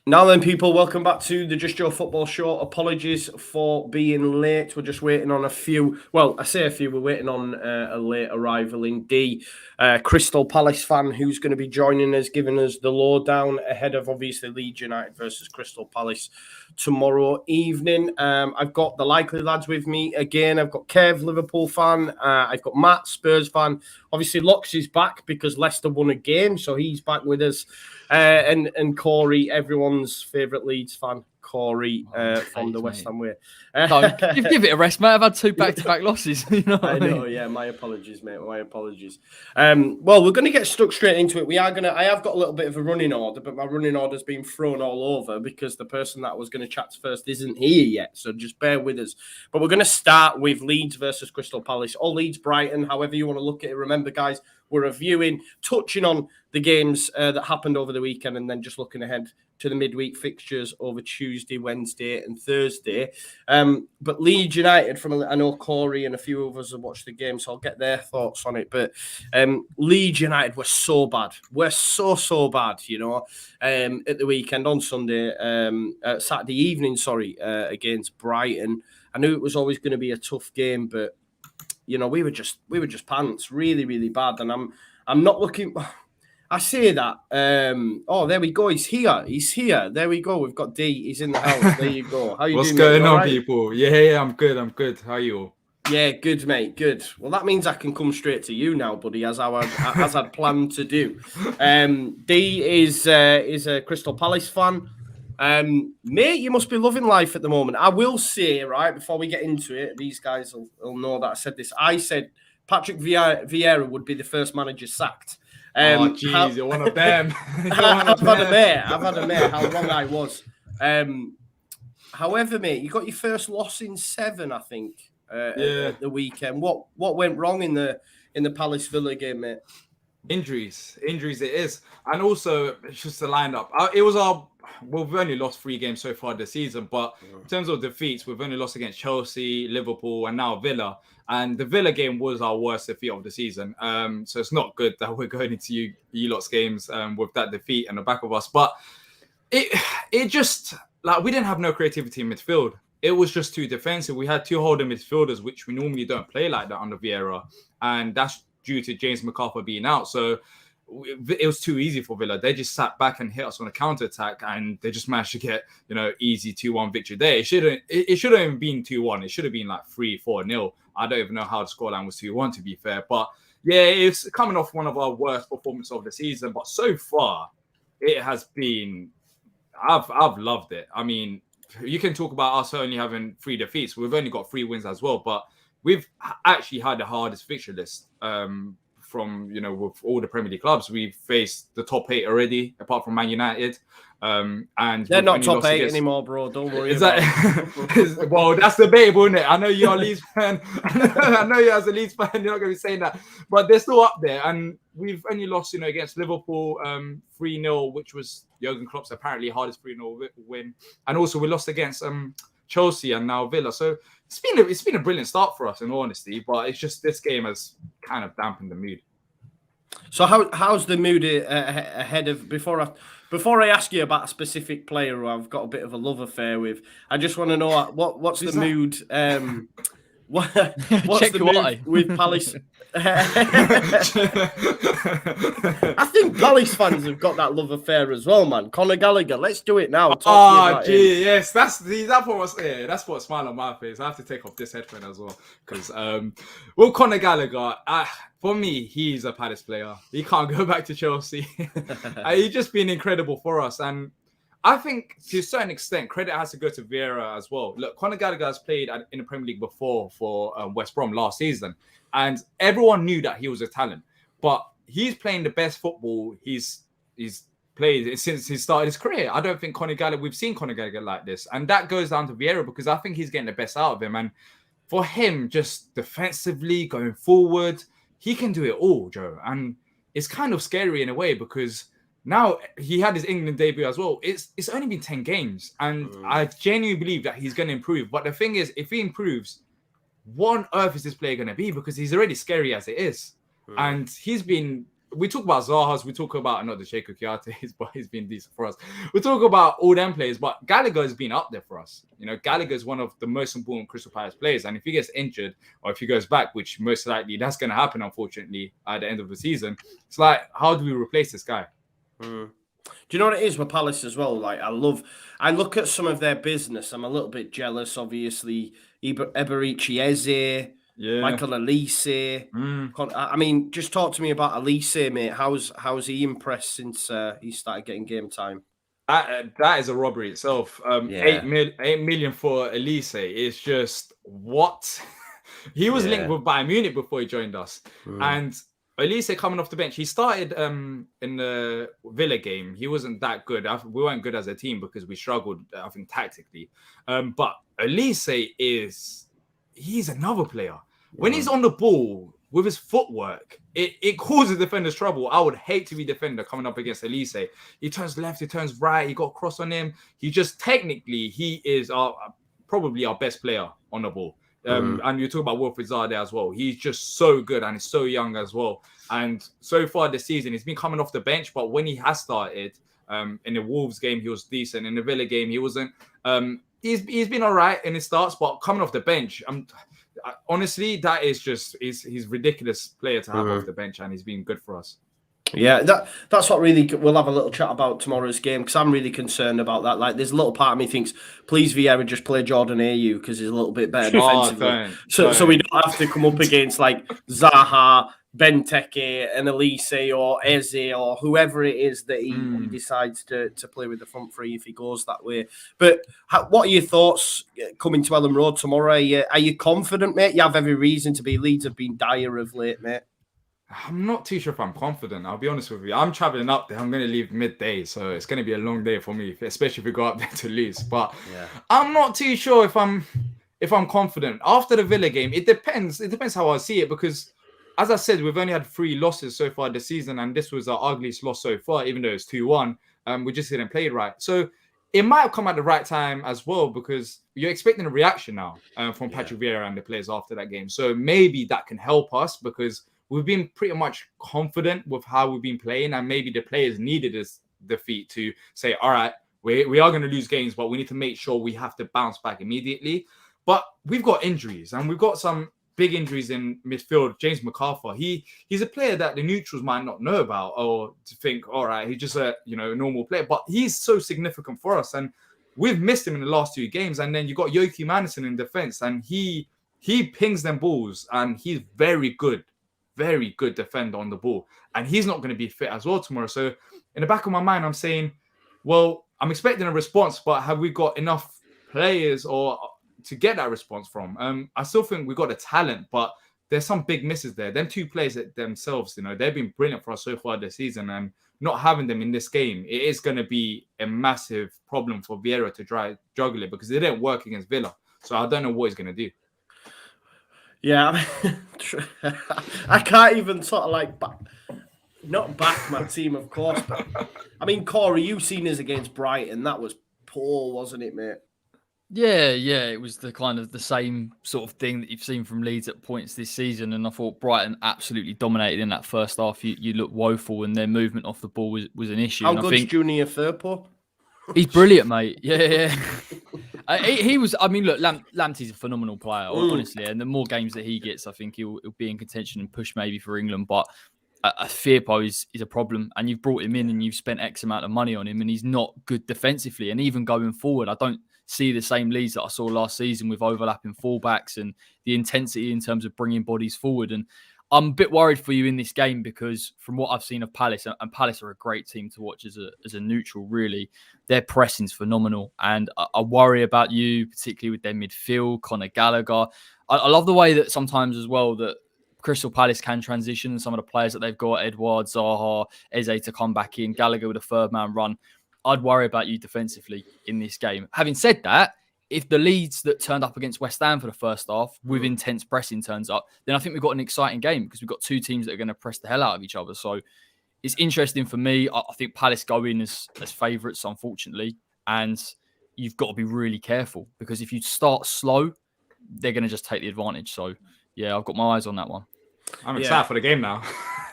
Now then, people, welcome back to the Just Joe Football Show. Apologies for being late. We're just waiting on a few. Well, I say a few. We're waiting on a late arrival in D. Crystal Palace fan who's going to be joining us, giving us the lowdown ahead of obviously Leeds United versus Crystal Palace tomorrow evening. I've got the likely lads with me again. I've got Kev, Liverpool fan. I've got Matt, Spurs fan. Obviously, Locks is back because Leicester won a game, so he's back with us. And Corey, everyone's favourite Leeds fan, Corey from the West Ham way. No, give it a rest, mate. I've had 2 back-to-back losses. You know what I know, mean? yeah. My apologies, mate. My apologies. Well, we're going to get stuck straight into it. I have got a little bit of a running order, but my running order's been thrown all over because the person that I was going to chat to first isn't here yet. So just bear with us. But we're going to start with Leeds versus Crystal Palace, or Leeds Brighton, however you want to look at it. Remember, guys, we're reviewing, touching on the games that happened over the weekend, and then just looking ahead to the midweek fixtures over Tuesday, Wednesday, and Thursday. But Leeds United, I know Corey and a few of us have watched the game, so I'll get their thoughts on it. But Leeds United were so bad. We're so bad, you know, at the weekend on Sunday, Saturday evening, against Brighton. I knew it was always going to be a tough game, but you know, we were just pants, really bad. And I'm not looking. I say that. Oh, there we go. He's here. There we go. We've got D. He's in the house. There you go. How you What's doing? What's going on, right? people? Yeah, I'm good. How are you all? Yeah, good, mate. Good. Well, that means I can come straight to you now, buddy, as I'd planned to do. D is a Crystal Palace fan. Mate, you must be loving life at the moment. I will say, right, before we get into it, these guys will know that I said this. I said Patrick Vieira would be the first manager sacked. Oh, jeez, you're one of them. I've had a mate how wrong I was. However, mate, you got your first loss in 7, I think, at the weekend. What went wrong in the Palace Villa game, mate? Injuries it is. And also, it's just the lineup. We've only lost 3 games so far this season, but in terms of defeats, we've only lost against Chelsea, Liverpool, and now Villa. And the Villa game was our worst defeat of the season. So it's not good that we're going into you lot's games with that defeat in the back of us. But it just, like, we didn't have no creativity in midfield. It was just too defensive. We had 2 holding midfielders, which we normally don't play like that under Vieira. And that's due to James McArthur being out. So it was too easy for Villa. They just sat back and hit us on a counter-attack, and they just managed to get, easy 2-1 victory there. It shouldn't have been 2-1. It should have been like 3-4-0. I don't even know how the scoreline was 2-1, to be fair. But yeah, it's coming off one of our worst performances of the season. But so far, it has been, I've loved it. I mean, you can talk about us only having 3 defeats. We've only got 3 wins as well, but we've actually had the hardest fixture list from, with all the Premier League clubs. We've faced the top 8 already, apart from Man United. And they're not top 8 anymore, bro. Don't worry. Well, that's debatable, isn't it? I know you're a Leeds fan. I know you as a Leeds fan, you're not going to be saying that, but they're still up there. And we've only lost, against Liverpool 3-0, which was Jurgen Klopp's apparently hardest 3-0 win. And also we lost against Chelsea and now Villa. So it's been a brilliant start for us, in all honesty. But it's just this game has kind of dampened the mood. So how's the mood ahead of before I ask you about a specific player who I've got a bit of a love affair with? I just want to know what's the mood. What's the mood with Palace? I think Palace fans have got that love affair as well, man. Conor Gallagher, let's do it now. Yes, that's what smile on my face. I have to take off this headphone as well because, Conor Gallagher, for me, he's a Palace player. He can't go back to Chelsea. He's just been incredible for us, and I think to a certain extent, credit has to go to Vieira as well. Look, Conor Gallagher has played in the Premier League before for West Brom last season, and everyone knew that he was a talent. But he's playing the best football he's played since he started his career. I don't think we've seen Conor Gallagher like this, and that goes down to Vieira because I think he's getting the best out of him. And for him, just defensively going forward, he can do it all, Joe. And it's kind of scary in a way because now he had his England debut as well. It's only been 10 games, and I genuinely believe that he's going to improve. But the thing is, if he improves, what on earth is this player going to be? Because he's already scary as it is. And he's been we talk about Zaha's, we talk about not the Sheikh Kiates, but he's been decent for us. We talk about all them players, but Gallagher has been up there for us. You know, Gallagher is one of the most important Crystal Palace players, and if he gets injured or if he goes back, which most likely that's going to happen, unfortunately, at the end of the season, it's like, how do we replace this guy? Do you know what it is with Palace as well? Like, I look at some of their business. I'm a little bit jealous, obviously. Eberici Eze, Michael Elise. I mean, just talk to me about Elise, mate. How's he impressed since he started getting game time? That is a robbery itself. 8 million for Elise is just what? He was linked with Bayern Munich before he joined us. And Elise coming off the bench, he started in the Villa game. He wasn't that good. We weren't good as a team because we struggled, I think, tactically. But Elise he's another player. When he's on the ball with his footwork, it causes defenders trouble. I would hate to be defender coming up against Elise. He turns left, he turns right, he got a cross on him. He just technically, he is probably our best player on the ball. And you talk about Wilfried Zaha there as well. He's just so good and he's so young as well. And so far this season, he's been coming off the bench, but when he has started in the Wolves game, he was decent. In the Villa game, he wasn't. He's been all right in his starts, but coming off the bench, honestly, that is just he's ridiculous player to have off the bench, and he's been good for us. Yeah, that's what really we'll have a little chat about tomorrow's game, because I'm really concerned about that. Like, there's a little part of me thinks, please Vieira just play Jordan Ayew because he's a little bit better defensively. So we don't have to come up against like Zaha, Benteke, and Elise or Eze or whoever it is that he decides to play with the front three if he goes that way. But what are your thoughts coming to Ellen Road tomorrow? Are you confident, mate? You have every reason to be. Leeds have been dire of late, mate. I'm not too sure if I'm confident. I'll be honest with you. I'm traveling up there. I'm going to leave midday, so it's going to be a long day for me, especially if we go up there to lose. But I'm not too sure if I'm confident. After the Villa game, it depends. It depends how I see it, because, as I said, we've only had 3 losses so far this season, and this was our ugliest loss so far, even though it's 2-1. We just didn't play it right. So it might have come at the right time as well, because you're expecting a reaction now from Patrick Vieira and the players after that game. So maybe that can help us, because we've been pretty much confident with how we've been playing, and maybe the players needed this defeat to say, all right, we are going to lose games, but we need to make sure we have to bounce back immediately. But we've got injuries, and we've got some big injuries in midfield. James McArthur, he's a player that the neutrals might not know about, or to think, all right, he's just a normal player, but he's so significant for us, and we've missed him in the last 2 games. And then you got Yoki Madison in defense, and he pings them balls, and he's very good defender on the ball, and he's not going to be fit as well tomorrow. So in the back of my mind, I'm saying, well, I'm expecting a response, but have we got enough players or to get that response from? I still think we got the talent, but there's some big misses there. Them 2 players themselves, they've been brilliant for us so far this season, and not having them in this game, it is going to be a massive problem for Vieira to try juggle it, because it didn't work against Villa. So I don't know what he's going to do. Yeah, I can't even sort of like not back my team, of course, but I mean, Corey, you've seen us against Brighton. That was poor, wasn't it, mate? Yeah, it was the kind of the same sort of thing that you've seen from Leeds at points this season, and I thought Brighton absolutely dominated in that first half. You look woeful, and their movement off the ball was an issue. How good's Junior Firpo? He's brilliant, mate. Yeah. He was. I mean, look, Lamptey's a phenomenal player, honestly, and the more games that he gets, I think he'll be in contention and push maybe for England. But Firpo is a problem, and you've brought him in and you've spent X amount of money on him, and he's not good defensively. And even going forward, I don't see the same Leeds that I saw last season with overlapping fullbacks and the intensity in terms of bringing bodies forward. And I'm a bit worried for you in this game, because from what I've seen of Palace, and Palace are a great team to watch as a neutral, really, their pressing's phenomenal. And I worry about you, particularly with their midfield, Conor Gallagher. I love the way that sometimes as well that Crystal Palace can transition some of the players that they've got, Edouard, Zaha, Eze to come back in, Gallagher with a 3rd-man run. I'd worry about you defensively in this game. Having said that, if the Leeds that turned up against West Ham for the first half with intense pressing turns up, then I think we've got an exciting game, because we've got 2 teams that are going to press the hell out of each other. So it's interesting for me. I think Palace go in as favourites, unfortunately, and you've got to be really careful, because if you start slow, they're going to just take the advantage. So, yeah, I've got my eyes on that one. I'm excited for the game now.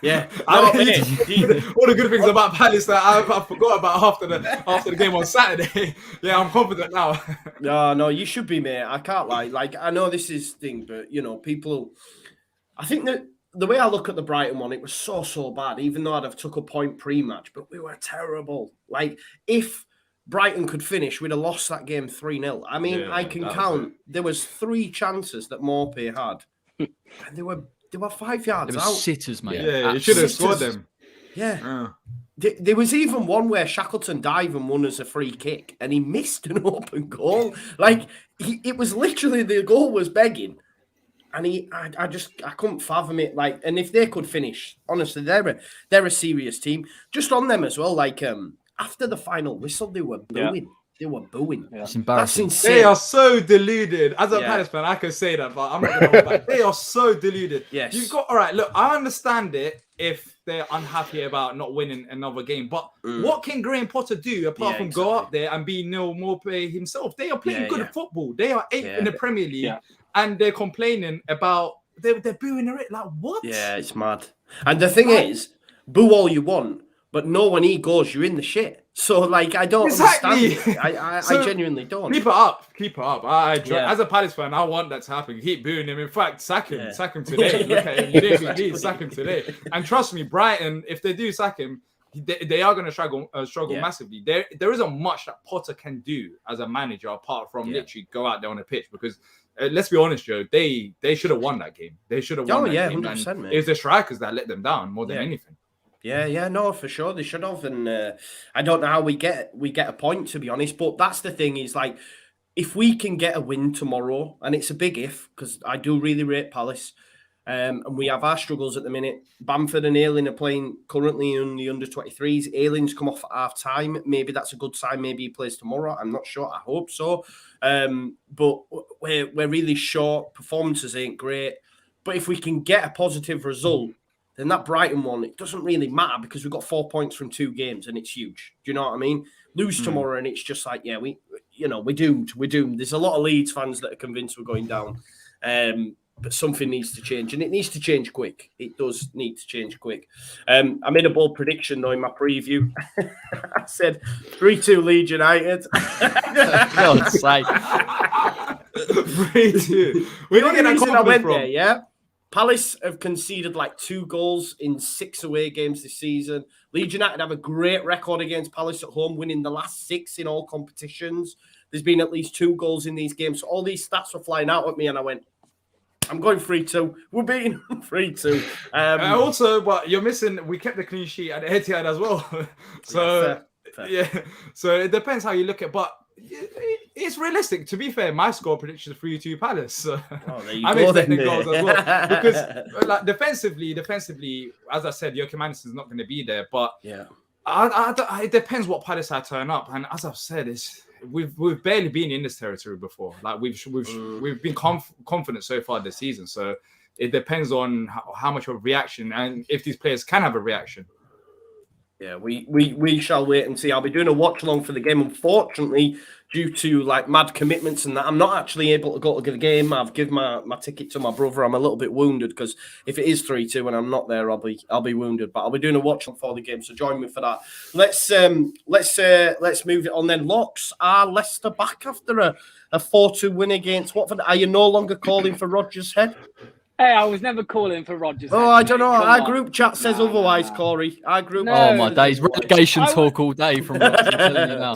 Yeah. All No, mate, the good things about Palace that I forgot about after the game on Saturday. Yeah, I'm confident now. no, you should be, mate. I can't lie. Like, I know this is thing, but people. I think that the way I look at the Brighton one, it was so bad. Even though I'd have took a point pre-match, but we were terrible. Like, if Brighton could finish, we'd have lost that game 3-0. I mean, Yeah, I can count. There was 3 chances that Maupay had, and they were 5 yards There out. were sitters, mate. Yeah, you should have Sitters. scored them. Yeah. There was even one where Shackleton dived and won as a free kick, and he missed an open goal. Like, it was literally, the goal was begging, and I couldn't fathom it. Like, and if they could finish, honestly, they're a serious team. Just on them as well. Like, after the final whistle, they were booing. Yeah. They were booing. Yeah. It's That's embarrassing. insane. They are so deluded. As a Yeah. Palace fan, I can say that, but I'm not going to hold back. They are so deluded. Yes. You've got, all right, look, I understand it if they're unhappy about not winning another game, but what can Graham Potter do apart from go up there and be Neil Maupay himself? They are playing good football. They are 8th in the Premier League, and they're complaining about, they're booing it. Like, what? Yeah, it's mad. And the thing is, boo all you want, but know when he goes, you're in the shit. So, like, I don't understand it. I genuinely don't. Keep it up. Keep it up. As a Palace fan, I want that to happen. Keep booing him. In fact, sack him. Sack him today. Look at him. You didn't even sack him today. And trust me, Brighton, if they do sack him, they are going to struggle massively. There isn't much that Potter can do as a manager apart from literally go out there on the pitch because let's be honest, Joe, they should have won that game. They should have won that game. 100%, mate. It was the strikers that let them down more than anything. Yeah, no, for sure they should have, and I don't know how we get a point, to be honest. But that's the thing, is like, if we can get a win tomorrow, and it's a big if, because I do really rate Palace, and we have our struggles at the minute. Bamford and Ayling are playing currently in the under-23s. Ayling's come off at half time. Maybe that's a good sign. Maybe he plays tomorrow. I'm not sure. I hope so. But we're really short. Performances ain't great. But if we can get a positive result, then that Brighton one, it doesn't really matter because we've got 4 points from 2 games and it's huge. Do you know what I mean? Lose tomorrow and it's just like, yeah, we're doomed. We're doomed. There's a lot of Leeds fans that are convinced we're going down. But something needs to change, and it needs to change quick. It does need to change quick. I made a bold prediction, though, in my preview. I said 3-2 Leeds United. God's sake. 3-2. Where did you get that confidence from? There, yeah? Palace have conceded like 2 goals in 6 away games this season. Leeds United have a great record against Palace at home, winning the last 6 in all competitions. There's been at least 2 goals in these games. So all these stats were flying out at me, and I went, I'm going 3-2. We're beating 3-2. Also, but you're missing, we kept the clean sheet at the Etihad as well. So, fair. So it depends how you look at it. But it's realistic. To be fair, my score prediction is 3-2 Palace. So I'm expecting goals as well. Because like defensively, as I said, Joachim Andersen's not going to be there. But it depends what Palace I turn up. And as I've said, we've barely been in this territory before. Like we've been confident so far this season. So it depends on how much of a reaction and if these players can have a reaction. Yeah, we shall wait and see. I'll be doing a watch along for the game. Unfortunately, due to like mad commitments and that, I'm not actually able to go to the game. I've given my ticket to my brother. I'm a little bit wounded because if it is 3-2 and I'm not there, I'll be wounded. But I'll be doing a watch along for the game, so join me for that. Let's move it on then. Locks, are Leicester back after a 4-2 win against Watford? Are you no longer calling for Rodgers' head? Hey, I was never calling for Rodgers. Oh, I don't know. Our group chat says otherwise, Corey. Our group. Oh my days, relegation talk all day from what I'm telling you now.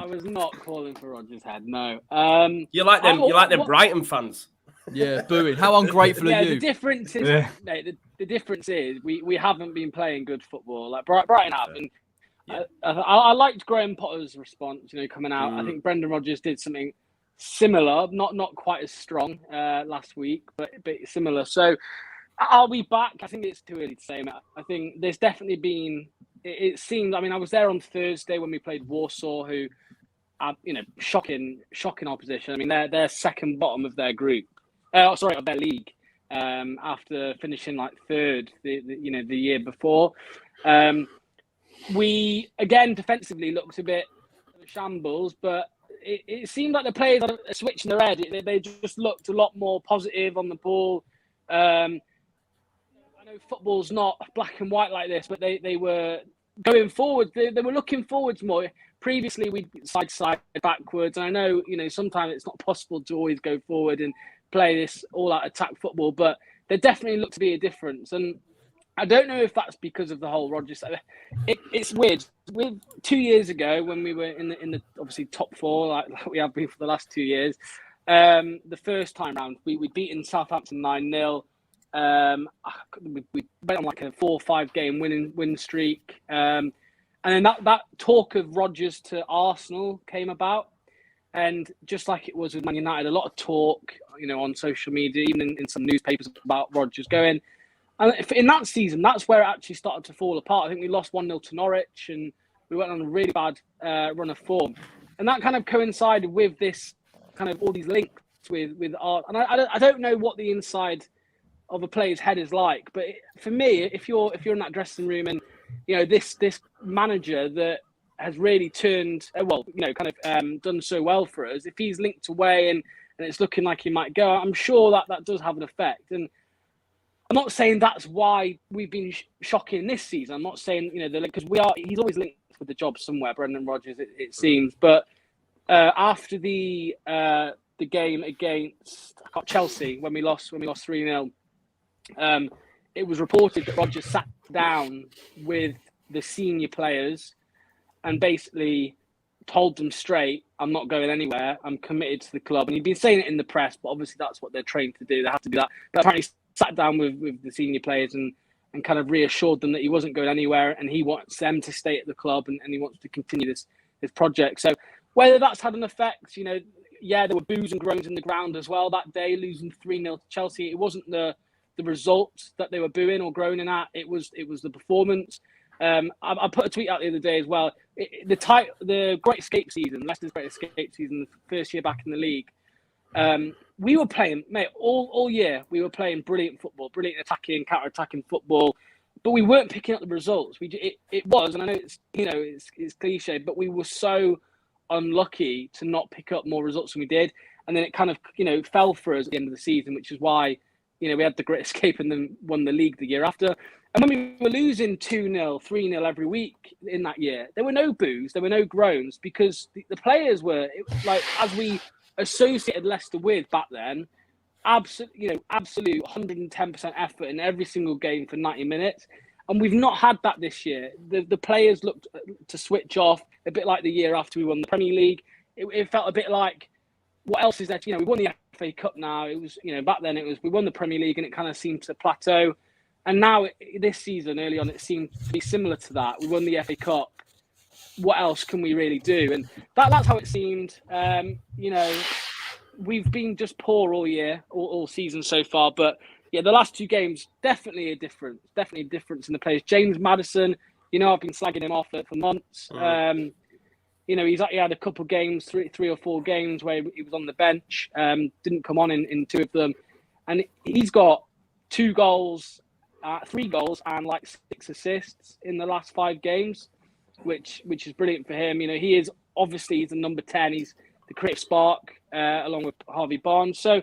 I was not calling for Rodgers' head. No. You like them? You like them Brighton fans? Yeah, booing. How ungrateful are you? The difference is, mate, the difference is we haven't been playing good football. Like Brighton have, and I liked Graham Potter's response. Coming out. I think Brendan Rodgers did something similar, not quite as strong last week, but similar. So I'll be back. I think it's too early to say, Matt. I think there's definitely been. It seems. I mean, I was there on Thursday when we played Warsaw, who, shocking opposition. I mean, they're second bottom of their group. Of their league. After finishing like third, the year before. We again defensively looked a bit shambles, but. It seemed like the players are switching their head. They just looked a lot more positive on the ball. I know football's not black and white like this, but they were going forward. They were looking forwards more. Previously, we'd side backwards. And I know, sometimes it's not possible to always go forward and play this all-out attack football, but there definitely looked to be a difference. And I don't know if that's because of the whole Rodgers. It's weird. With 2 years ago, when we were in the obviously top four, like we have been for the last 2 years, the first time round, we'd beaten Southampton 9-0. We went on like a 4 or 5 game win streak. And then that talk of Rodgers to Arsenal came about. And just like it was with Man United, a lot of talk, on social media, even in some newspapers about Rodgers going. And in that season, that's where it actually started to fall apart. I think we lost 1-0 to Norwich and we went on a really bad run of form. And that kind of coincided with this kind of all these links with art. And I don't know what the inside of a player's head is like, but for me, if you're in that dressing room and this manager that has really turned done so well for us, if he's linked away and it's looking like he might go, I'm sure that does have an effect. And I'm not saying that's why we've been shocking this season. I'm not saying because he's always linked with the job somewhere, Brendan Rodgers, it seems. But after the game against Chelsea when we lost 3-0. It was reported that Rodgers sat down with the senior players and basically told them straight, I'm not going anywhere. I'm committed to the club. And he'd been saying it in the press, but obviously that's what they're trained to do. They have to do that. But apparently sat down with the senior players and kind of reassured them that he wasn't going anywhere and he wants them to stay at the club and he wants to continue this project. So whether that's had an effect, there were boos and groans in the ground as well that day, losing 3-0 to Chelsea. It wasn't the results that they were booing or groaning at. It was the performance. I put a tweet out the other day as well. The Great Escape season, Leicester's Great Escape season, the first year back in the league, we were playing, mate, all year. We were playing brilliant football, brilliant attacking, counter-attacking football, but we weren't picking up the results. It was, and I know it's cliche, but we were so unlucky to not pick up more results than we did, and then it kind of fell for us at the end of the season, which is why we had the Great Escape and then won the league the year after. And when we were losing 2-0, 3-0 every week in that year, there were no boos, there were no groans, because the players were, as we associated Leicester with back then, absolute 110% effort in every single game for 90 minutes. And we've not had that this year. The players looked to switch off, a bit like the year after we won the Premier League. It felt a bit like, what else is there? We won the FA Cup now. It was, back then it was, we won the Premier League and it kind of seemed to plateau. And now this season, early on, it seemed to be similar to that. We won the FA Cup. What else can we really do? And that's how it seemed. We've been just poor all year, all season so far. But yeah, the last 2 games, definitely a difference. Definitely a difference in the players. James Maddison, I've been slagging him off for months. He had a couple of games, 3 or 4 games where he was on the bench, didn't come on in 2 of them. And he's got 3 goals and 6 assists in the last 5 games, which is brilliant for him. He's the number 10. He's the creative spark along with Harvey Barnes. So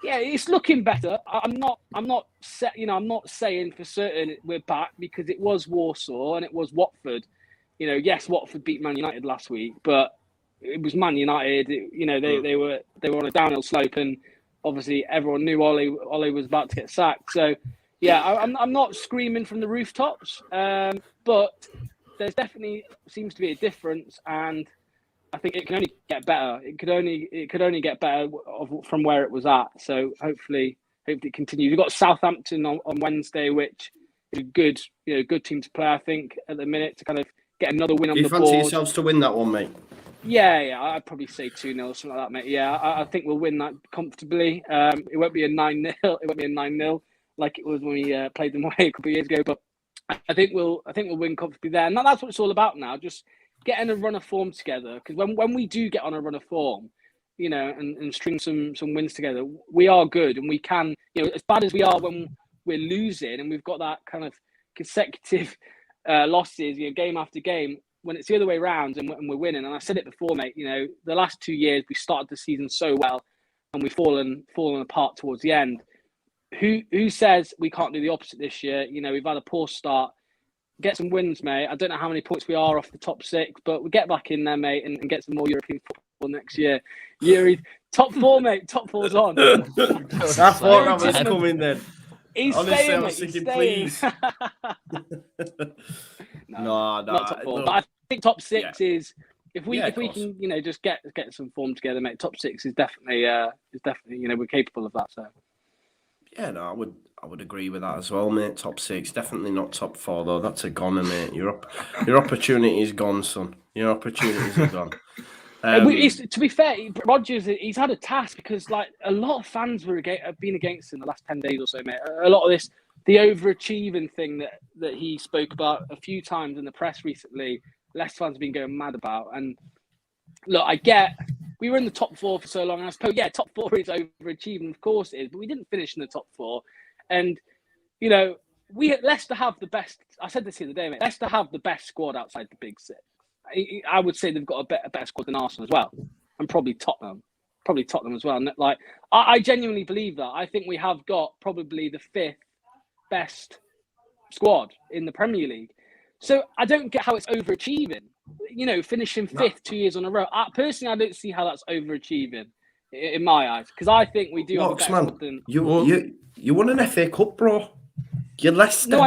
yeah, it's looking better. I'm not saying for certain we're back, because it was Warsaw and it was Watford. Yes, Watford beat Man United last week, but it was Man United. They were on a downhill slope, and obviously everyone knew Ole was about to get sacked. So yeah, I'm not screaming from the rooftops, but there's definitely seems to be a difference, and I think it can only get better. It could only get better from where it was at. So hopefully it continues. We've got Southampton on Wednesday, which is a good team to play, I think, at the minute, to kind of get another win on the board. Do you fancy yourselves to win that one, mate? Yeah, I'd probably say 2-0, something like that, mate. Yeah, I think we'll win that comfortably. It won't be a 9-0. It won't be a 9-0 like it was when we played them away a couple of years ago. But I think we'll win comfortably there, and that's what it's all about now. Just getting a run of form together, because when we do get on a run of form, and string some wins together, we are good, and we can, as bad as we are when we're losing, and we've got that kind of consecutive losses, game after game. When it's the other way around and we're winning, and I said it before, mate, the last 2 years we started the season so well, and we've fallen apart towards the end. who says we can't do the opposite this year? You know, we've had a poor start. Get some wins, mate. I don't know how many points we are off the top 6, but we get back in there, mate, and get some more European football next year. Yuri, top 4, mate. Top 4's on. I thought that was coming then. He's Honestly, staying, I was mate. He's thinking, staying. please. No, No, not top 4. look, But I think top 6 is if we of can, course. you know, just get some form together, mate. Top 6 is definitely you know, we're capable of that. So yeah, no, I would agree with that as well, mate. Top 6, definitely not top 4 though. That's a goner, mate. Your opportunity is gone, son. Your opportunities are gone. to be fair, Rodgers, he's had a task because like a lot of fans have been against him the last 10 days or so, mate. A lot of this, the overachieving thing that he spoke about a few times in the press recently, Leicester fans have been going mad about. And look, I get we were in the top 4 for so long, and I suppose top 4 is overachieving, of course it is, but we didn't finish in the top 4. And you know, Leicester have the best. I said this the other day, mate. Leicester have the best squad outside the Big 6. I would say they've got a better squad than Arsenal as well, and probably Tottenham as well. And like, I genuinely believe that. I think we have got probably the 5th best squad in the Premier League. So I don't get how it's overachieving. You know, finishing 5th 2 years on a row. Personally, I don't see how that's overachieving in my eyes, because I think we do have a better squad than you won an FA Cup, bro. You're Leicester. No,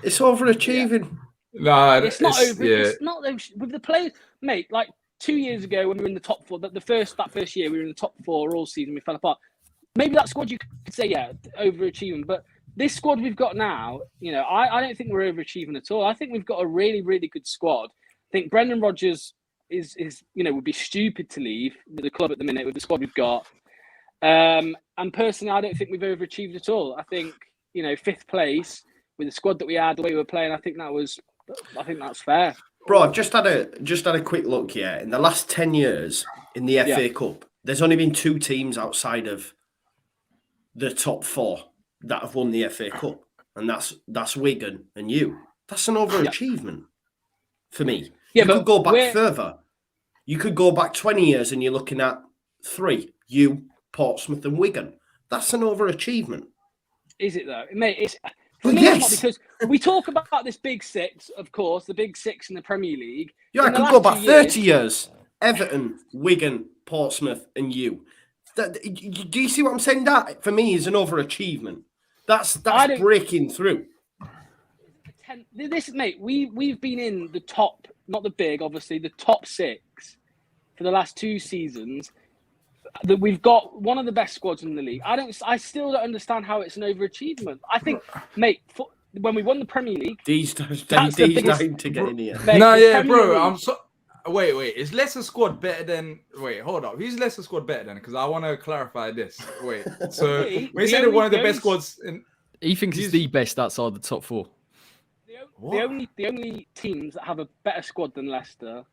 it's overachieving. No, it's not over. Yeah. It's not with the players, mate. Like 2 years ago when we were in the top 4, that first year we were in the top 4 all season, we fell apart. Maybe that squad you could say, yeah, overachieving. But this squad we've got now, you know, I don't think we're overachieving at all. I think we've got a really, really good squad. I think Brendan Rodgers is you know, would be stupid to leave the club at the minute with the squad we've got. And personally, I don't think we've overachieved at all. I think, you know, 5th place with the squad that we had, the way we were playing, I think that's fair. Bro, I've just had a quick look here. In the last 10 years in the FA Cup, there's only been 2 teams outside of the top 4 that have won the FA Cup, and that's Wigan and you. That's an overachievement for me. Yeah, you could go back further. You could go back 20 years and you're looking at 3, you, Portsmouth and Wigan. That's an overachievement. Is it though? Mate, it's well, me, yes. It's not, because we talk about this Big 6, of course, the Big 6 in the Premier League. Yeah, I could go back 30 years. Everton, Wigan, Portsmouth and you. Do you see what I'm saying? That, for me, is an overachievement. That's breaking through. This, mate, we've been in the top, not the big, obviously, the top 6 for the last 2 seasons. That we've got one of the best squads in the league. I still don't understand how it's an overachievement. I think, mate, when we won the Premier League, these dying to get in here. Mate, no, yeah, bro. Wait. Is Leicester squad better than? Wait, hold up. Who's Leicester squad better than? Because I want to clarify this. Wait. So when you say they're one of the best squads, he thinks it's the best outside the top 4. The only teams that have a better squad than Leicester,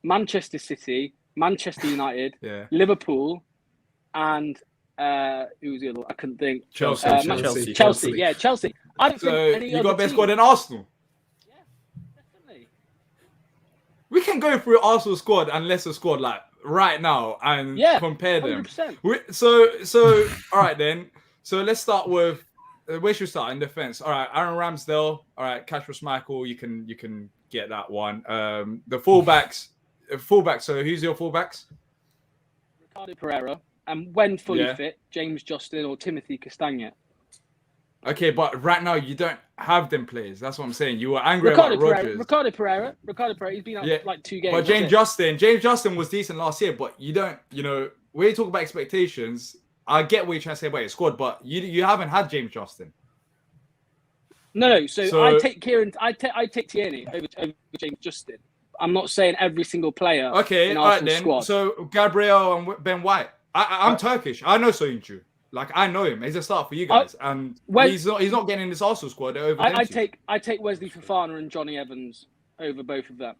Manchester City, Manchester United, Liverpool, and who was the other one? I couldn't think. Chelsea. Yeah, Chelsea. I don't think any you other got a better team. squad than Arsenal. Yeah, definitely. We can go through Arsenal squad and Leicester squad like right now and compare them. 100%. So all right then. So let's start with where should we start in defense? All right, Aaron Ramsdale. All right, Kasper Schmeichel. You can get that one. The fullbacks. So who's your fullbacks? Ricardo Pereira, and when fully fit, James Justin or Timothy Castagne. Okay, but right now you don't have them players. That's what I'm saying. You were angry about Rodgers. Ricardo Pereira. He's been out like 2 games. But James Justin was decent last year. But you don't, you know, when you talk about expectations, I get what you're trying to say about your squad, but you haven't had James Justin. No. So I take Kieran. I take Tierney over James Justin. I'm not saying every single player. Okay, in all right Arsenal's then. squad. So Gabriel and Ben White. I'm Turkish. I know Soyuncu. Like I know him. He's a start for you guys, and he's not getting in this Arsenal squad. I take Wesley Fofana and Johnny Evans over both of them.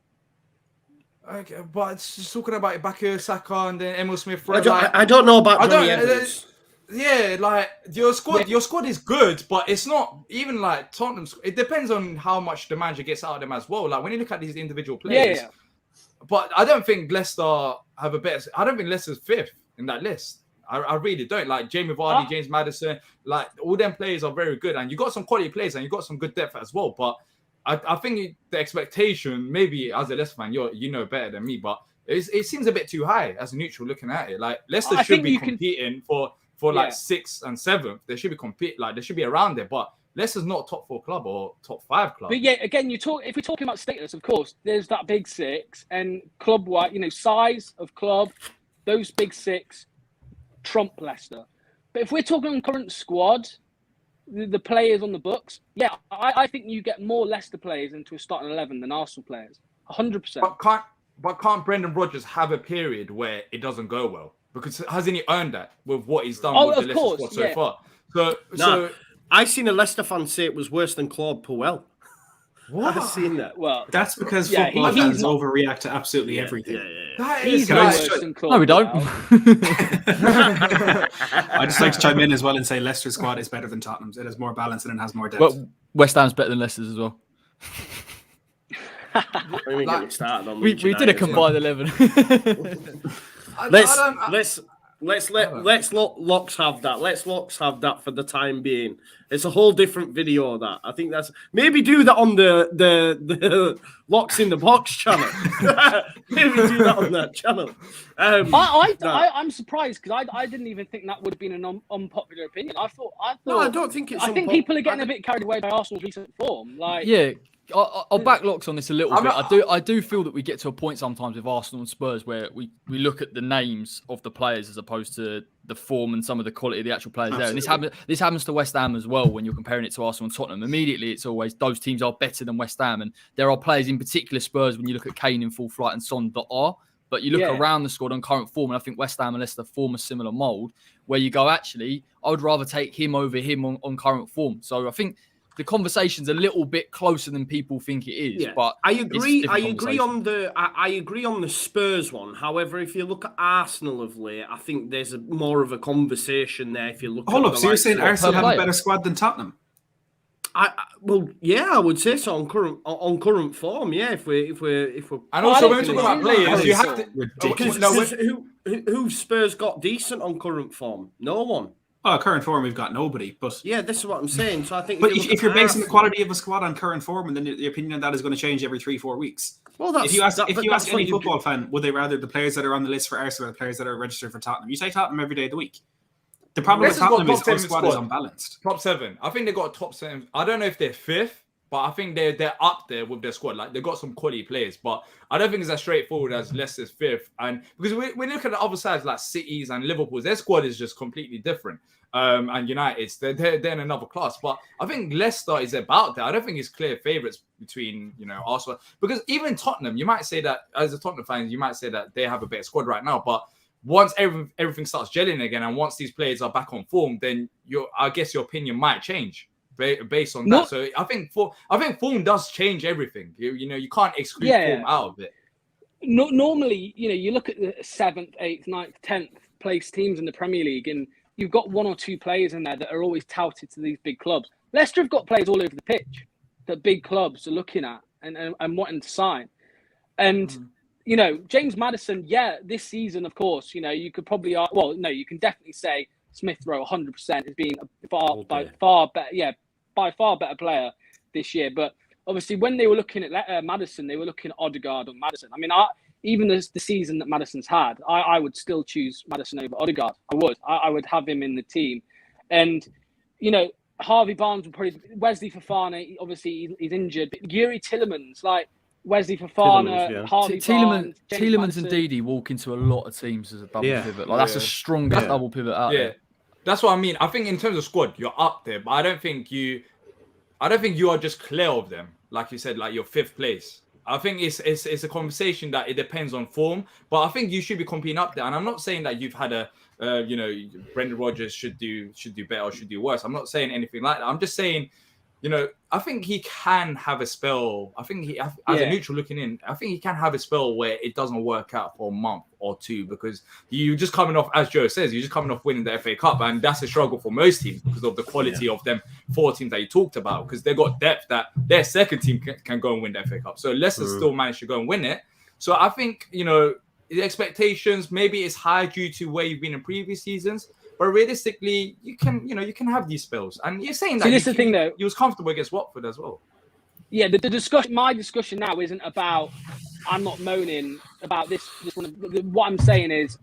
Okay, but it's just talking about Bakio Saka and then Emil Smith. I don't know about Johnny Evans. Yeah, like your squad is good, but it's not even like Tottenham's. It depends on how much the manager gets out of them as well. Like when you look at these individual players. Yeah. But I don't think Leicester have a better. I don't think Leicester's 5th in that list. I really don't. Like Jamie Vardy, James Maddison, like all them players are very good, and you got some quality players and you got some good depth as well. But I think the expectation, maybe as a Leicester fan, you know better than me, but it seems a bit too high as a neutral looking at it. Like Leicester should be competing for like 6th and 7th. They should be they should be around there. But Leicester's not a top 4 club or top 5 club. But yeah, again, if we're talking about status, of course, there's that big 6 and club-wide, size of club, those big 6 trump Leicester. But if we're talking current squad, the players on the books, I think you get more Leicester players into a starting 11 than Arsenal players, 100%. But can't Brendan Rodgers have a period where it doesn't go well? Because hasn't he earned that with what he's done with the Leicester squad so far? So I seen a Leicester fan say it was worse than Claude Puel. What? I've seen that. Well, that's because football fans overreact to absolutely everything. That is worse than Claude. No, we don't. I just like to chime in as well and say Leicester's squad is better than Tottenham's. It has more balance and it has more depth. Well, West Ham's better than Leicester's as well. We did a combined 11. Let's let Locks have that. Let's Locks have that for the time being. It's a whole different video. That I think that's maybe do that on the Locks in the Box channel. Maybe do that on that channel. I'm surprised because I didn't even think that would have been an unpopular opinion. I thought. No, I don't think it's. I think people are getting a bit carried away by Arsenal's recent form. Like, yeah. I'll back Locks on this a little bit. I do feel that we get to a point sometimes with Arsenal and Spurs where we look at the names of the players as opposed to the form and some of the quality of the actual players there. And this happens to West Ham as well when you're comparing it to Arsenal and Tottenham. Immediately, it's always those teams are better than West Ham. And there are players in particular, Spurs, when you look at Kane in full flight and Son, that are. But you look around the squad on current form, and I think West Ham and Leicester form a similar mould where you go, actually, I would rather take him over him on current form. So I think the conversation's a little bit closer than people think it is. Yeah. But I agree on the Spurs one. However, if you look at Arsenal of late, I think there's more of a conversation there. If you look, so you're saying Arsenal have a better squad than Tottenham? I would say so on current form. Yeah, if we're and also when we talk about players, you have to because who Spurs got decent on current form? No one. Oh, current form, we've got nobody. But yeah, this is what I'm saying. So I think, if you're basing the quality of a squad on current form, and then the opinion on that is going to change every 3-4 weeks. Well, if you ask any football fan, would they rather the players that are on the list for Arsenal or the players that are registered for Tottenham? You say Tottenham every day of the week. The problem with Tottenham is their squad is unbalanced. Top 7. I think they got a top 7. I don't know if they're 5th, but I think they're up there with their squad. Like, they've got some quality players, but I don't think it's as straightforward as Leicester's 5th. And because when you look at the other sides, like City's and Liverpool's, their squad is just completely different. And United's, they're in another class. But I think Leicester is about that. I don't think it's clear favourites between, Arsenal. Because even Tottenham, you might say that, as a Tottenham fan, you might say that they have a better squad right now. But once everything starts gelling again, and once these players are back on form, then I guess your opinion might change based on that. So I think form does change everything. You can't exclude form out of it. Normally, you look at the 7th, 8th, 9th, 10th place teams in the Premier League, and you've got 1 or 2 players in there that are always touted to these big clubs. Leicester have got players all over the pitch that big clubs are looking at and wanting to sign. And, James Maddison, this season, of course, you could probably, you can definitely say Smith Rowe 100% has been by far better player this year. But obviously, when they were looking at Maddison, they were looking at Odegaard or Maddison. I mean, even the season that Maddison's had, I would still choose Maddison over Odegaard. I would have him in the team. And, Harvey Barnes would probably... Wesley Fofana, obviously, he's injured. But Yuri Tielemans, like Wesley Fofana, Harvey Barnes... Tielemans and Didi walk into a lot of teams as a double pivot. That's the strongest double pivot out there. That's what I mean. I think in terms of squad, you're up there. But I don't think you are just clear of them. Like you said, like your 5th place. I think it's a conversation that it depends on form, but I think you should be competing up there. And I'm not saying that you've had Brendan Rodgers should do better or should do worse. I'm not saying anything like that. I'm just saying, I think he can have a spell. I think as a neutral looking in, I think he can have a spell where it doesn't work out for a month or 2 because you're just coming off, as Joe says, you're just coming off winning the FA Cup, and that's a struggle for most teams because of the quality of them 4 teams that you talked about, because they've got depth that their second team can go and win the FA Cup. So Leicester still managed to go and win it. So I think, the expectations, maybe it's high due to where you've been in previous seasons. But realistically, you can have these spells. And you're saying that this is the thing, though. You was comfortable against Watford as well. Yeah, the discussion. My discussion now isn't about. I'm not moaning about this one. What I'm saying is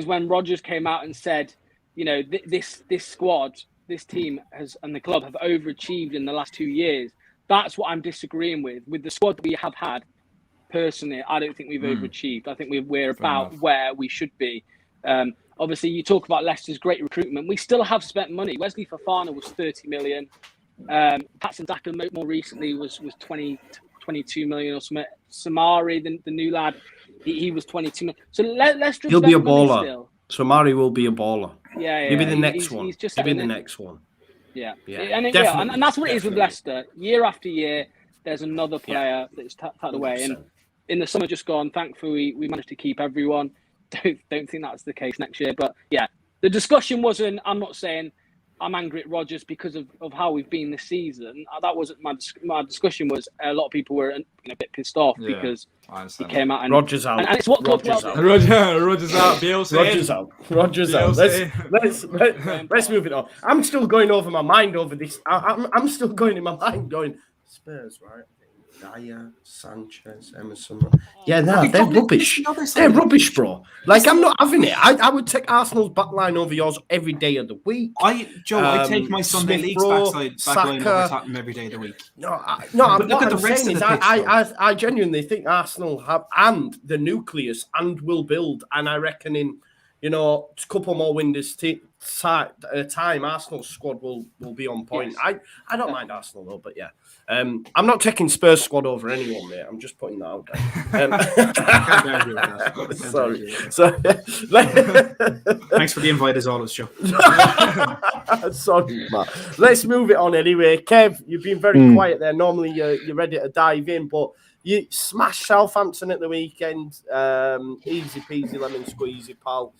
when Rodgers came out and said, this squad, this team and the club have overachieved in the last 2 years. That's what I'm disagreeing with. With the squad that we have had, personally, I don't think we've overachieved. I think we're about where we should be. Obviously, you talk about Leicester's great recruitment. We still have spent money. Wesley Fofana was 30 million. Patson Daka more recently was 22 million or something. Samari, the new lad, he was 22 million. So let's just. He'll be a baller. Still. Samari will be a baller. Yeah. Maybe the next one. Maybe the next one. Yeah. And that's what it is with Leicester. Year after year, there's another player that's tucked away. And in the summer just gone, thankfully, we managed to keep everyone. Don't think that's the case next year. But yeah, the discussion wasn't. I'm not saying I'm angry at Rodgers because of how we've been this season. That wasn't my discussion. Was a lot of people were a bit pissed off because he came out and Rodgers out. And it's what Rodgers out. Rodgers out. Rodgers out. Let's move it on. I'm still going over my mind over this. I'm still going in my mind going Spurs, right? Dyer, Sanchez, Emerson. Yeah, they're rubbish. They're rubbish, bro. Like, I'm not having it. I would take Arsenal's backline over yours every day of the week. I take my Sunday League's backline over Tottenham every day of the week. Look at the rest of the pitch. I genuinely think Arsenal have and the nucleus and will build. And I reckon in a couple more windows time, Arsenal's squad will be on point. Yes. I don't mind Arsenal though, but yeah. I'm not taking Spurs squad over anyone, mate. I'm just putting that out there. Sorry. Thanks for the invite as always, Joe. Sorry, Matt. Let's move it on anyway. Kev, you've been very quiet there. Normally you're ready to dive in, but you smashed Southampton at the weekend. Easy peasy lemon squeezy, pal.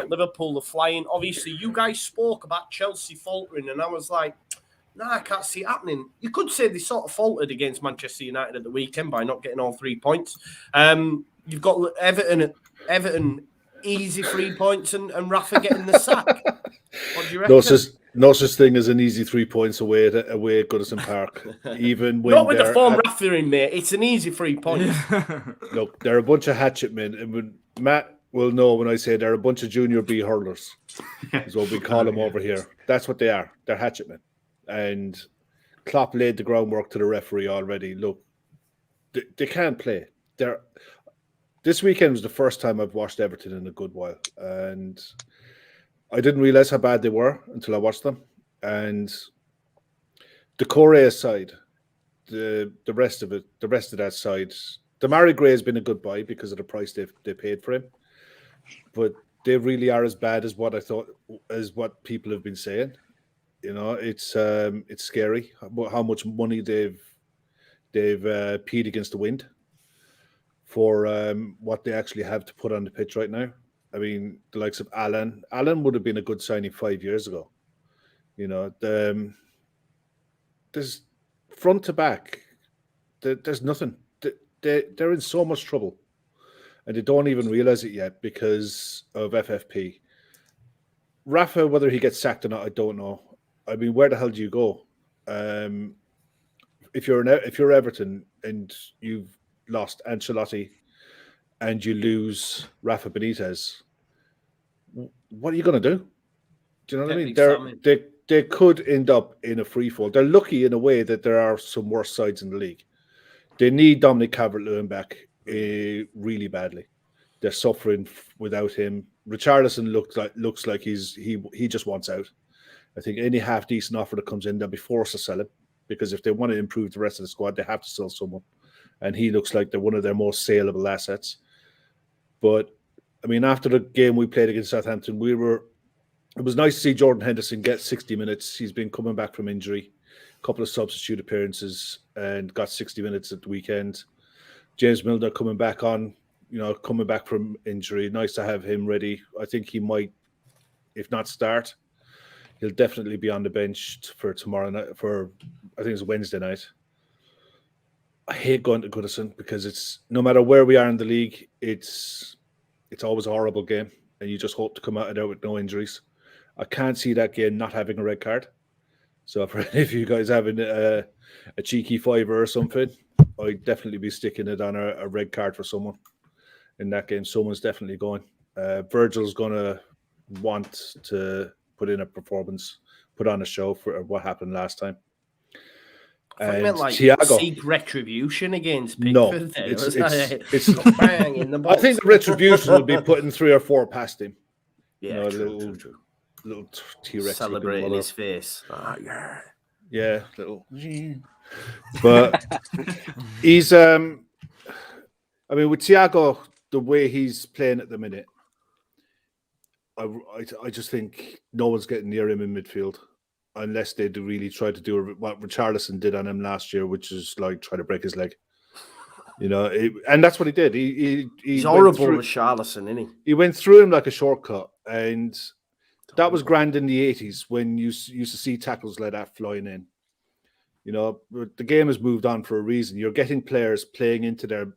Liverpool are flying. Obviously, you guys spoke about Chelsea faltering, and I was like, I can't see it happening. You could say they sort of faltered against Manchester United at the weekend by not getting all 3 points. You've got Everton easy 3 points, and Rafa getting the sack. What do you reckon? No such thing as an easy 3 points away at Goodison Park. Even when not with the form Rafa in, mate. It's an easy 3 points. Look, they're a bunch of hatchet men, and when Matt will know when I say they're a bunch of junior B hurlers, is what we call them over here. That's what they are. They're hatchet men. And Klopp laid the groundwork to the referee already. Look, they can't play. This weekend was the first time I've watched Everton in a good while, and I didn't realize how bad they were until I watched them. And the Correa aside, the rest of that side, Damari Gray has been a good buy because of the price they paid for him, but they really are as bad as what I thought, as what people have been saying. It's scary how much money they've peed against the wind for what they actually have to put on the pitch right now. I mean, the likes of Allen would have been a good signing 5 years ago. There's front to back. There's nothing. They're in so much trouble, and they don't even realize it yet because of FFP. Rafa, whether he gets sacked or not, I don't know. I mean, where the hell do you go? If you're Everton and you've lost Ancelotti and you lose Rafa Benitez, what are you going to do? Do you know what I mean? They could end up in a free fall. They're lucky in a way that there are some worse sides in the league. They need Dominic Calvert-Lewin back really badly. They're suffering without him. Richarlison looks like he just wants out. I think any half decent offer that comes in, they'll be forced to sell him, because if they want to improve the rest of the squad, they have to sell someone. And he looks like they're one of their most saleable assets. But I mean, after the game we played against Southampton, it was nice to see Jordan Henderson get 60 minutes. He's been coming back from injury, a couple of substitute appearances, and got 60 minutes at the weekend. James Milner coming back from injury. Nice to have him ready. I think he might, if not start, he'll definitely be on the bench for tomorrow night. I think it's Wednesday night. I hate going to Goodison because it's, no matter where we are in the league, it's it's always a horrible game, and you just hope to come out of there with no injuries. I can't see that game not having a red card. So for any of you guys having a cheeky fiver or something, I'd definitely be sticking it on a red card for someone in that game. Someone's definitely going. Virgil's going to want to put in a performance, put on a show for what happened last time. I meant like Thiago, seek retribution against No, Pickford. it's bang in the box. I think the retribution will be putting 3 or 4 past him. Yeah, true. Little T-Rex celebrating his face. Yeah, little. But he's I mean, with Thiago, the way he's playing at the minute, I just think no one's getting near him in midfield unless they do really try to do what Richarlison did on him last year, which is like try to break his leg. And that's what he did. He's horrible, Richarlison, isn't he? He went through him like a shortcut, and that was grand in the 80s when you used to see tackles like that flying in. The game has moved on for a reason. You're getting players playing into their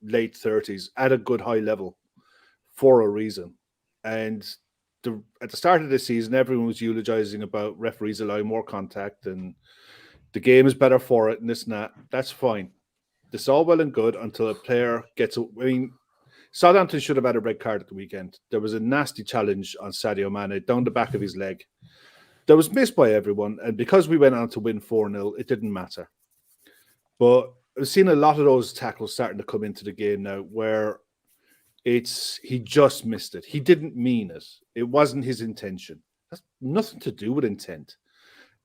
late 30s at a good high level for a reason. And at the start of the season, everyone was eulogizing about referees allowing more contact and the game is better for it and this and that. That's fine. This is all well and good until a player gets. I mean, Southampton should have had a red card at the weekend. There was a nasty challenge on Sadio Mane down the back of his leg. That was missed by everyone, and because we went on to win 4-0, it didn't matter. But I've seen a lot of those tackles starting to come into the game now where he just missed it. He didn't mean it. It wasn't his intention. That's nothing to do with intent.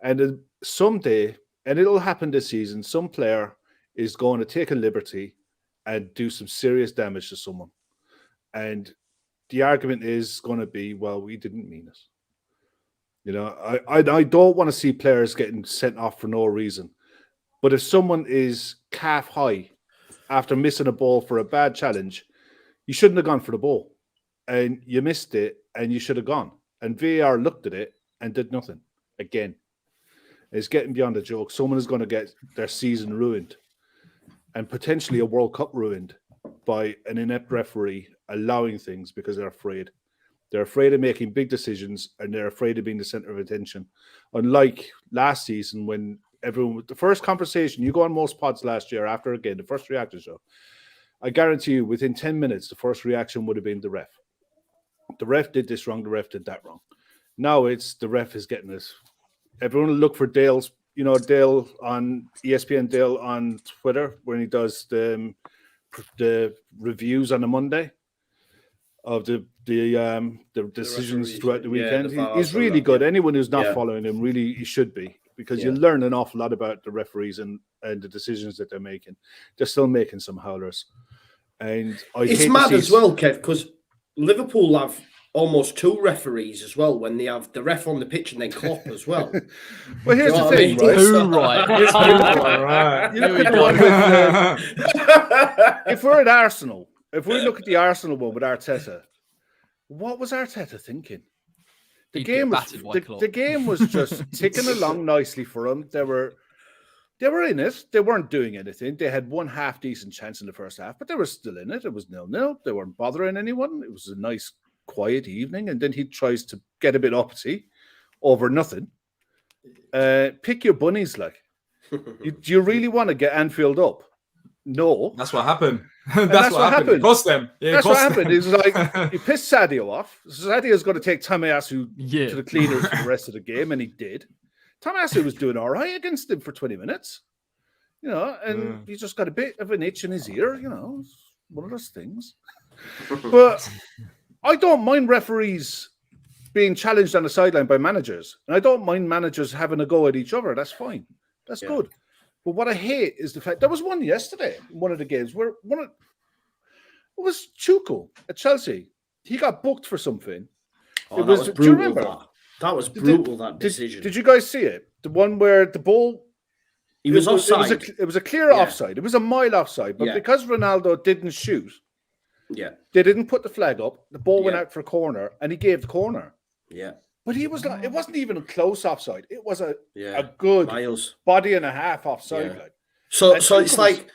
And someday, and it'll happen this season, some player is going to take a liberty and do some serious damage to someone. And the argument is going to be, well, we didn't mean it. I don't want to see players getting sent off for no reason. But if someone is calf high after missing a ball for a bad challenge, you shouldn't have gone for the ball. And you missed it, and you should have gone. And VAR looked at it and did nothing. Again, it's getting beyond a joke. Someone is going to get their season ruined and potentially a World Cup ruined by an inept referee allowing things because they're afraid. They're afraid of making big decisions, and they're afraid of being the center of attention. Unlike last season when the first conversation, you go on most pods last year after a game, the first reaction show, I guarantee you within 10 minutes, the first reaction would have been the ref. The ref did this wrong, the ref did that wrong. Now it's the ref is getting this. Everyone will look for Dale's, Dale on ESPN, Dale on Twitter when he does the reviews on a Monday of the decisions throughout the weekend. He's really good. Anyone who's not following him, really, he should be, because you learn an awful lot about the referees and the decisions that they're making. They're still making some howlers. And it's mad as well, Kev, because Liverpool have almost 2 referees as well when they have the ref on the pitch and then Klopp as well. Well, here's the thing, right? You look at the one with, if we're at Arsenal, if we look at the Arsenal one with Arteta, what was Arteta thinking? The game was just ticking along nicely for them. They were in it. They weren't doing anything. They had one half decent chance in the first half, but they were still in it. It was 0-0. They weren't bothering anyone. It was a nice, quiet evening. And then he tries to get a bit uppity over nothing. Pick your bunnies, like. Do you really want to get Anfield up? No. That's what happened. That's what happened. It cost them. Yeah, that's what happened. It was like he pissed Sadio off. Sadio's going to take Tomiyasu to the cleaners for the rest of the game, and he did. Tomiyasu was doing all right against him for 20 minutes, and he just got a bit of an itch in his ear, one of those things. But I don't mind referees being challenged on the sideline by managers, and I don't mind managers having a go at each other. That's fine. That's good. But what I hate is the fact there was one yesterday in one of the games where it was Tuchel at Chelsea. He got booked for something. Oh, that was brutal. Do you remember? That was brutal. That decision. Did you guys see it? The one where the ball. He was offside. It was a clear offside. It was a mile offside, but because Ronaldo didn't shoot, they didn't put the flag up. The ball went out for a corner, and he gave the corner. Yeah. But he was like, it wasn't even a close offside. It was a good body and a half offside. Yeah. So it's like,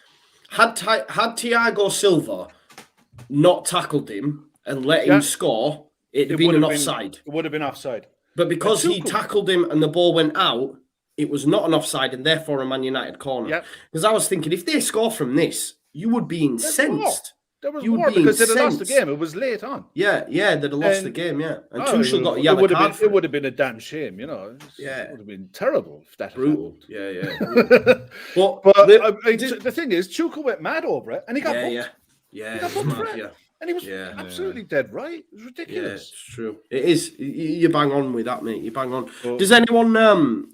had Thiago Silva not tackled him and let him score, it'd have been an offside. It would have been offside. But because he tackled him and the ball went out, it was not an offside and therefore a Man United corner. Because I was thinking, if they score from this, you would be incensed. There was more because they'd have lost the game. It was late on. Yeah, they'd have lost the game, And Tuchel got a yellow card. It would have been a damn shame, It would have been terrible if that brutal. Happened. But the thing is, Tuchel went mad over it and he got booked. Yeah, he got booked for it. And he was absolutely dead right. It was ridiculous. Yeah, it's true. It is. You bang on with that, mate. You bang on. Does anyone...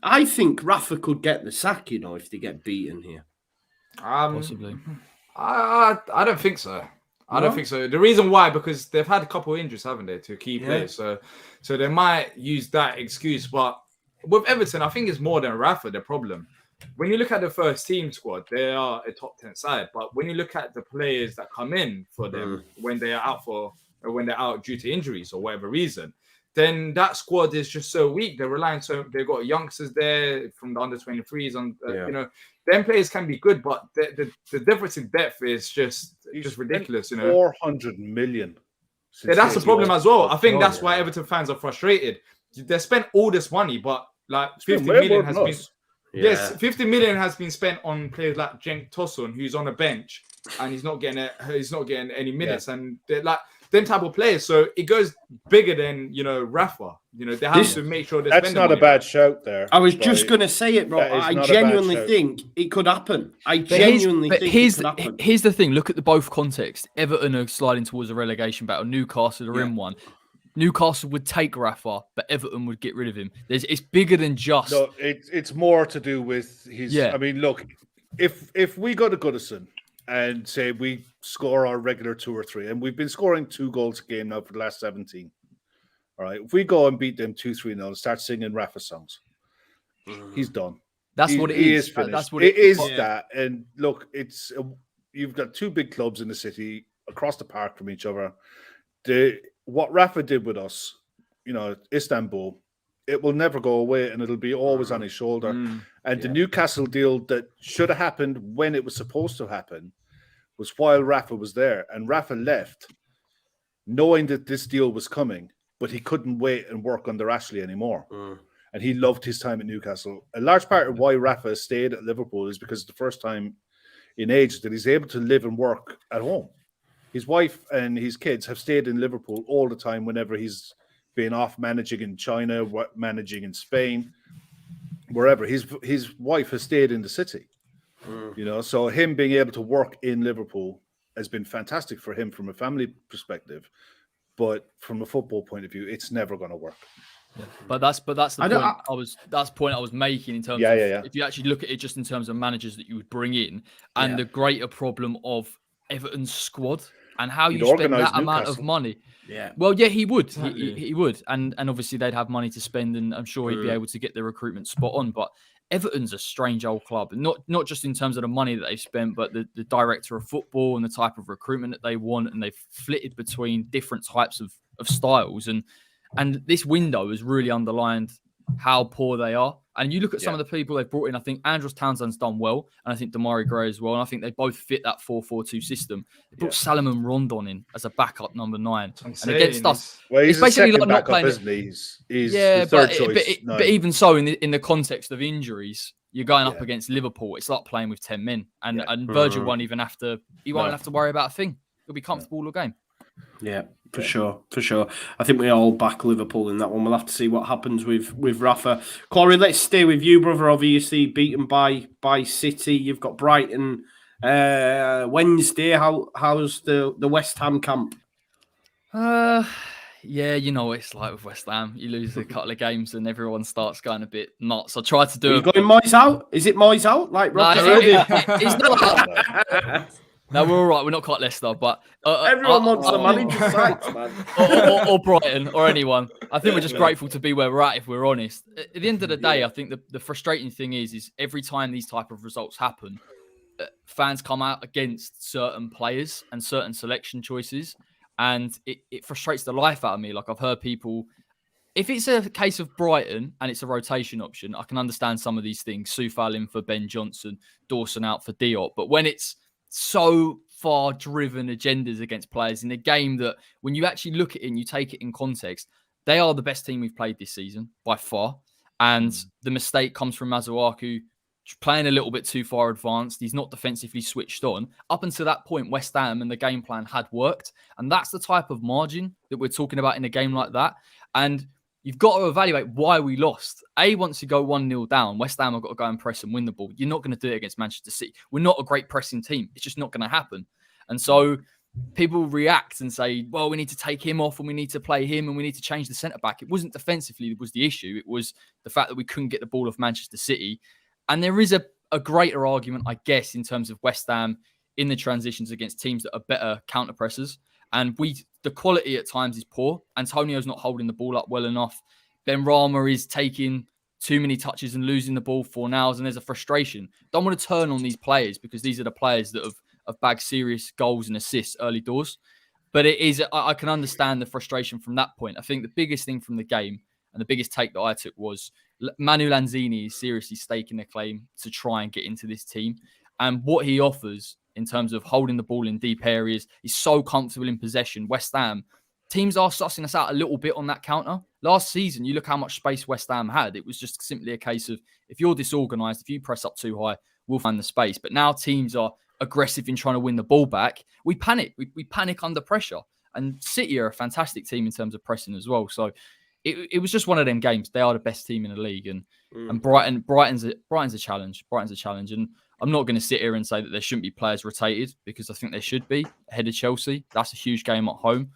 I think Rafa could get the sack, if they get beaten here. Possibly. I don't think so. I don't think so. The reason why, because they've had a couple of injuries, haven't they, to key players. So they might use that excuse. But with Everton, I think it's more than Rafa, the problem. When you look at the first team squad, they are a top 10 side. But when you look at the players that come in for them when they are out due to injuries or whatever reason, then that squad is just so weak. They're relying they've got youngsters there from the under 23s them players can be good, but the difference in depth is just ridiculous. 400 million. That's the problem as well. I think that's why Everton fans are frustrated. They spent all this money, but like 50 million has been. Yes, 50 million has been spent on players like Cenk Tosun, who's on the bench and he's not getting any minutes, and they're like them type of players. So it goes bigger than Rafa. They have to make sure that's not a bad shout there. I was just going to say it, bro. I genuinely think it could happen. Here's the thing. Look at the both context. Everton are sliding towards a relegation battle. Newcastle are in one. Newcastle would take Rafa, but Everton would get rid of him. It's bigger than just. No, it's more to do with his. Yeah. I mean, look, if we go to Goodison and say we score our regular 2 or 3, and we've been scoring 2 goals a game now for the last 17. All right, if we go and beat them 2-3-0 and start singing Rafa songs, he's done. That's what it is. He is finished. That's what it is. That, and look, you've got 2 big clubs in the city across the park from each other. What Rafa did with us, Istanbul, it will never go away, and it'll be always on his shoulder. And the Newcastle deal that should have happened when it was supposed to happen was while Rafa was there, and Rafa left knowing that this deal was coming, but he couldn't wait and work under Ashley anymore. And he loved his time at Newcastle. A large part of why Rafa stayed at Liverpool is because it's the first time in age that he's able to live and work at home. His wife and his kids have stayed in Liverpool all the time whenever he's been off managing in China, managing in Spain, wherever. His wife has stayed in the city. So him being able to work in Liverpool has been fantastic for him from a family perspective. But from a football point of view, it's never going to work. Yeah. But that's the point I was making in terms of if you actually look at it just in terms of managers that you would bring in, and the greater problem of Everton's squad and how you spend that amount of money. Yeah. Well, yeah, he would. He would. And obviously they'd have money to spend, and I'm sure he'd be able to get the recruitment spot on. But Everton's a strange old club, not just in terms of the money that they've spent, but the director of football and the type of recruitment that they want, and they've flitted between different types of styles. And this window has really underlined how poor they are. And you look at some of the people they've brought in. I think Andros Townsend's done well, and I think Damari Gray as well. And I think they both fit that 4-4-2 system. They brought Salomon Rondon in as a backup number 9. And against us, he's basically like not playing. Isn't he? He's the third choice. But even so, in the context of injuries, you're going up against Liverpool. It's like playing with 10 men, and Virgil won't even have to. He won't have to worry about a thing. He'll be comfortable all game. Yeah, for sure. I think we all back Liverpool in that one. We'll have to see what happens with Rafa. Corey, let's stay with you, brother. Obviously, beaten by City. You've got Brighton Wednesday. How's the West Ham camp? Yeah, you know what it's like with West Ham. You lose a couple of games and everyone starts going a bit nuts. I tried to do it. You going Moyes out? Is it Moyes out? Like Rob it's not like no, we're all right. We're not quite Leicester, but everyone wants the manager sites, man. or Brighton, or anyone. I think we're just grateful to be where we're at, if we're honest. At the end of the day, I think the frustrating thing is every time these type of results happen, fans come out against certain players and certain selection choices, and it frustrates the life out of me. Like I've heard people, if it's a case of Brighton and it's a rotation option, I can understand some of these things. Soufal in for Ben Johnson, Dawson out for Diop, but when it's so far-driven agendas against players in a game that, when you actually look at it and you take it in context, they are the best team we've played this season by far. And the mistake comes from Masuaku playing a little bit too far advanced. He's not defensively switched on. Up until that point, West Ham and the game plan had worked. And that's the type of margin that we're talking about in a game like that. And you've got to evaluate why we lost. Once you go 1-0 down, West Ham have got to go and press and win the ball. You're not going to do it against Manchester City. We're not a great pressing team. It's just not going to happen. And so people react and say, well, we need to take him off and we need to play him and we need to change the centre-back. It wasn't defensively that was the issue. It was the fact that we couldn't get the ball off Manchester City. And there is a greater argument, I guess, in terms of West Ham in the transitions against teams that are better counter-pressers. And the quality at times is poor. Antonio's not holding the ball up well enough. Ben Rama is taking too many touches and losing the ball for nows, and there's a frustration. Don't want to turn on these players because these are the players that have bagged serious goals and assists early doors. But I can understand the frustration from that point. I think the biggest thing from the game and the biggest take that I took was Manu Lanzini is seriously staking a claim to try and get into this team. And what he offers in terms of holding the ball in deep areas, he's so comfortable in possession. West Ham, teams are sussing us out a little bit on that counter. Last season, you look how much space West Ham had. It was just simply a case of, if you're disorganised, if you press up too high, we'll find the space. But now teams are aggressive in trying to win the ball back. We panic. We panic under pressure. And City are a fantastic team in terms of pressing as well. So it was just one of them games. They are the best team in the league. And Brighton's a challenge. Brighton's a challenge. And I'm not going to sit here and say that there shouldn't be players rotated, because I think there should be ahead of Chelsea. That's a huge game at home.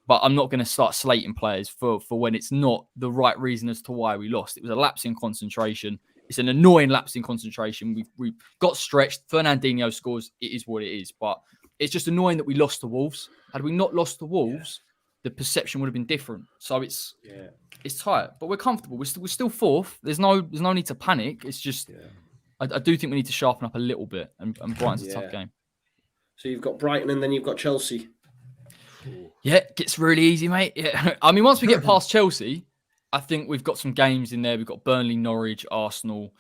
But I'm not going to start slating players for when it's not the right reason as to why we lost. It was a lapse in concentration. It's an annoying lapse in concentration. We've got stretched. Fernandinho scores. It is what it is. But it's just annoying that we lost to Wolves. Had we not lost to Wolves, the perception would have been different. So it's tight, but we're comfortable. We're still fourth. There's no need to panic. It's just I do think we need to sharpen up a little bit. And Brighton's a tough game. So you've got Brighton and then you've got Chelsea. Yeah, it gets really easy, mate. Yeah. I mean, once we get past Chelsea, I think we've got some games in there. We've got Burnley, Norwich, Arsenal.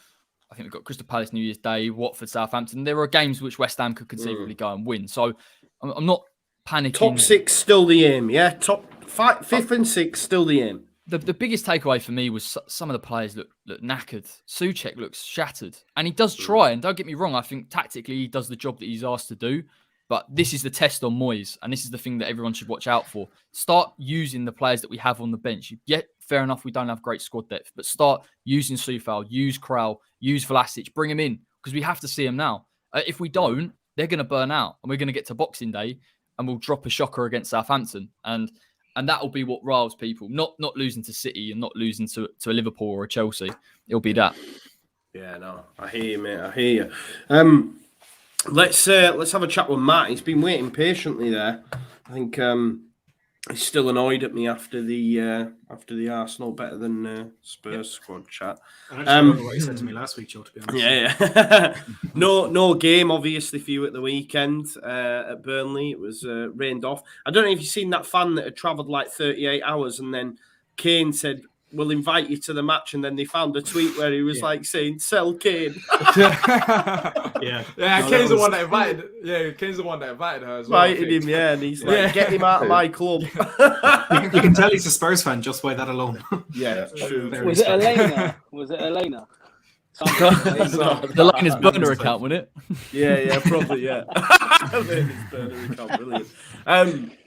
I think we've got Crystal Palace, New Year's Day, Watford, Southampton. There are games which West Ham could conceivably go and win. So I'm not panicking. Top 6 still the aim, yeah? Top 5th and 6th still the aim. The biggest takeaway for me was some of the players look knackered. Souček looks shattered. And he does try, and don't get me wrong, I think tactically he does the job that he's asked to do. But this is the test on Moyes, and this is the thing that everyone should watch out for. Start using the players that we have on the bench. Yet, fair enough, we don't have great squad depth, but start using Soufal, use Král, use Vlasic, bring him in, because we have to see him now. If we don't, they're going to burn out, and we're going to get to Boxing Day, and we'll drop a shocker against Southampton, and that will be what riles people. Not losing to City and not losing to a Liverpool or a Chelsea. It'll be that. Yeah, no, I hear you, mate. I hear you. Let's have a chat with Matt. He's been waiting patiently there. I think he's still annoyed at me after the Arsenal better than Spurs squad chat. I actually remember what you said to me last week, Joe, to be honest. Yeah. no game obviously for you at the weekend at Burnley. It was rained off. I don't know if you've seen that fan that had travelled like 38 hours and then Kane said, "We'll invite you to the match," and then they found a tweet where he was like saying, "Sell Kane." Yeah, Kane's the one that invited. Yeah, Kane's the one that invited her as well. Invited him, and he's like, "Get him out of my club." You can tell he's a Spurs fan just by that alone. Yeah, true. Was it Elena? The Lena's burner account, wasn't it? Yeah, probably, yeah. Lena's burner account, brilliant.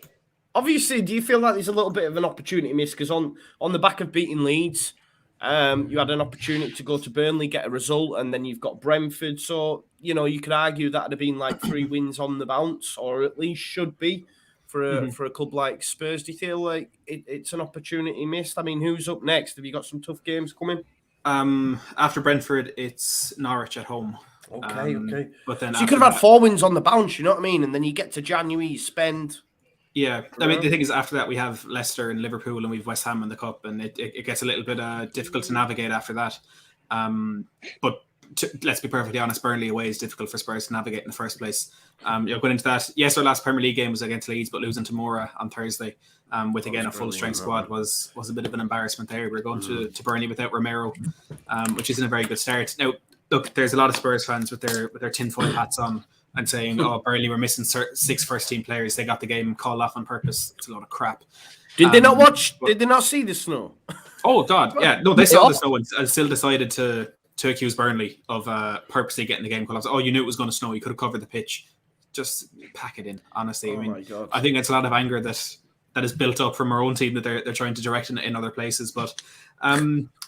Obviously, do you feel like there's a little bit of an opportunity miss? Because on the back of beating Leeds, you had an opportunity to go to Burnley, get a result, and then you've got Brentford. So, you could argue that would have been like 3 wins on the bounce, or at least should be for a club like Spurs. Do you feel like it's an opportunity missed? I mean, who's up next? Have you got some tough games coming? After Brentford, it's Norwich at home. Okay. But then so you could have had 4 wins on the bounce, you know what I mean? And then you get to January, you spend... Yeah, I mean, the thing is, after that, we have Leicester and Liverpool, and we have West Ham in the Cup, and it gets a little bit difficult to navigate after that. But let's be perfectly honest, Burnley away is difficult for Spurs to navigate in the first place. Going into that, yes, our last Premier League game was against Leeds, but losing to Mora on Thursday with, again, a full-strength squad was a bit of an embarrassment there. We're going to Burnley without Romero, which isn't a very good start. Now, look, there's a lot of Spurs fans with their tinfoil hats on, and saying, "Oh, Burnley were missing 6 first-team players. They got the game called off on purpose." It's a lot of crap. Did they not watch? Did they not see the snow? Oh God, yeah, no, they saw the snow and still decided to accuse Burnley of purposely getting the game called off. Oh, you knew it was going to snow. You could have covered the pitch. Just pack it in. Honestly, I mean, my God. I think it's a lot of anger that is built up from our own team that they're trying to direct in other places. But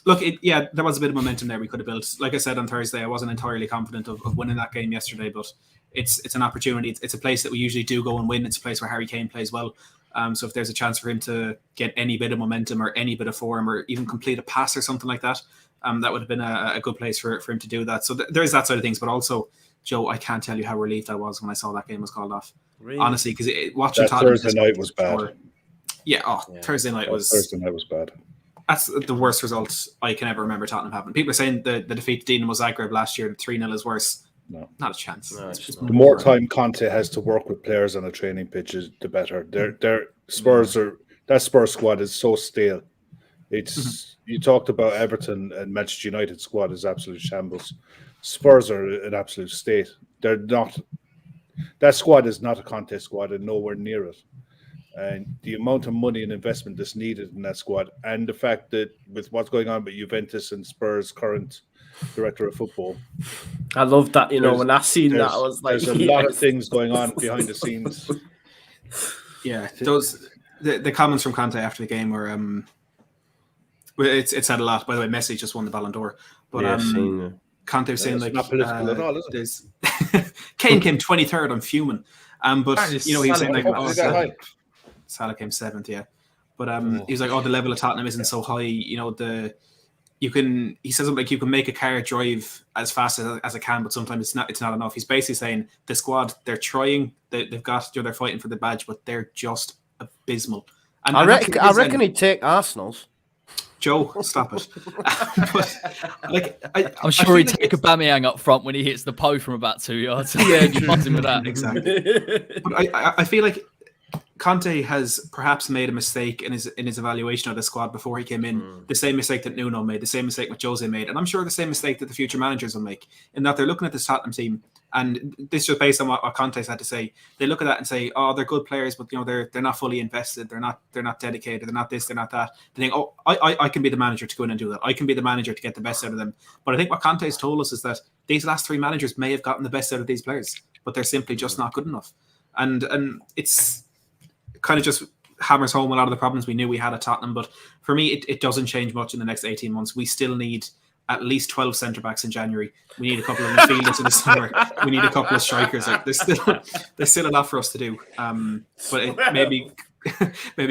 look, there was a bit of momentum there we could have built. Like I said on Thursday, I wasn't entirely confident of winning that game yesterday, but it's an opportunity. It's a place that we usually do go and win. It's a place where Harry Kane plays well. So if there's a chance for him to get any bit of momentum or any bit of form or even complete a pass or something like that, that would have been a good place for him to do that. So there is that side of things. But also, Joe, I can't tell you how relieved I was when I saw that game was called off. Really? Honestly, because watching that Tottenham Thursday night was bad. Thursday night was bad. That's the worst result I can ever remember Tottenham having. People are saying the defeat to Dinamo Zagreb last year, 3-0 is worse. No, not a chance. No, the more time Conte has to work with players on a training pitch, the better. Their Spurs that Spurs squad is so stale. It's you talked about Everton and Manchester United squad is absolute shambles. Spurs are an absolute state. They're not. That squad is not a Conte squad and nowhere near it. And the amount of money and investment that's needed in that squad, and the fact that with what's going on with Juventus and Spurs' current director of football, I love that. When I seen that, I was like, there's a lot of things going on behind the scenes. Yeah, those the comments from Conte after the game were it's said a lot. By the way, Messi just won the Ballon d'Or, but Conte was saying like not political at all, is it? Kane came 23rd. I'm fuming. But he's saying like Salah came 7th, yeah. But he was like, the level of Tottenham isn't so high. He says something like you can make a car drive as fast as it can, but sometimes it's not enough. He's basically saying the squad, they're trying, they've got, they're fighting for the badge, but they're just abysmal. And I reckon he'd take Arsenal's. Joe, stop it. But, I'm sure he'd take Aubameyang up front when he hits the post from about 2 yards. Yeah, him with that. Exactly. But I feel like Conte has perhaps made a mistake in his evaluation of the squad before he came in. The same mistake that Nuno made, the same mistake that Jose made, and I'm sure the same mistake that the future managers will make. In that they're looking at this Tottenham team, and this is just based on what Conte's had to say. They look at that and say, "Oh, they're good players, but they're not fully invested. They're not dedicated. They're not this. They're not that." They think, "Oh, I can be the manager to go in and do that. I can be the manager to get the best out of them." But I think what Conte's told us is that these last 3 managers may have gotten the best out of these players, but they're simply just not good enough. And it's kind of just hammers home a lot of the problems we knew we had at Tottenham. But for me, it doesn't change much in the next 18 months. We still need at least 12 centre-backs in January. We need a couple of midfielders in the summer. We need a couple of strikers. Like there's still a lot for us to do. But maybe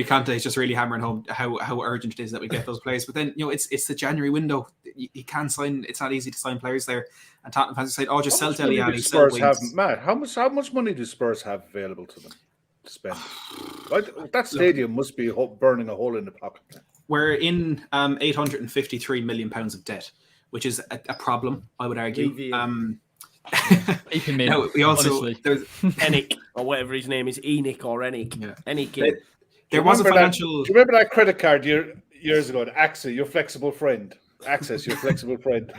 Conte is just really hammering home how urgent it is that we get those players. But then it's the January window. You can't sign. It's not easy to sign players there. And Tottenham fans said, "Oh, just sell Dele Alli, sell Wings." Matt, how much money do Spurs have available to them to spend? That stadium must be burning a hole in the pocket. We're in £853 million of debt, which is a problem, I would argue. We also there's Enick or whatever his name is, Enoch or Enick. Yeah. Enick. There was a financial. Do you remember that credit card years ago? AXA, your flexible friend. Access, your flexible friend.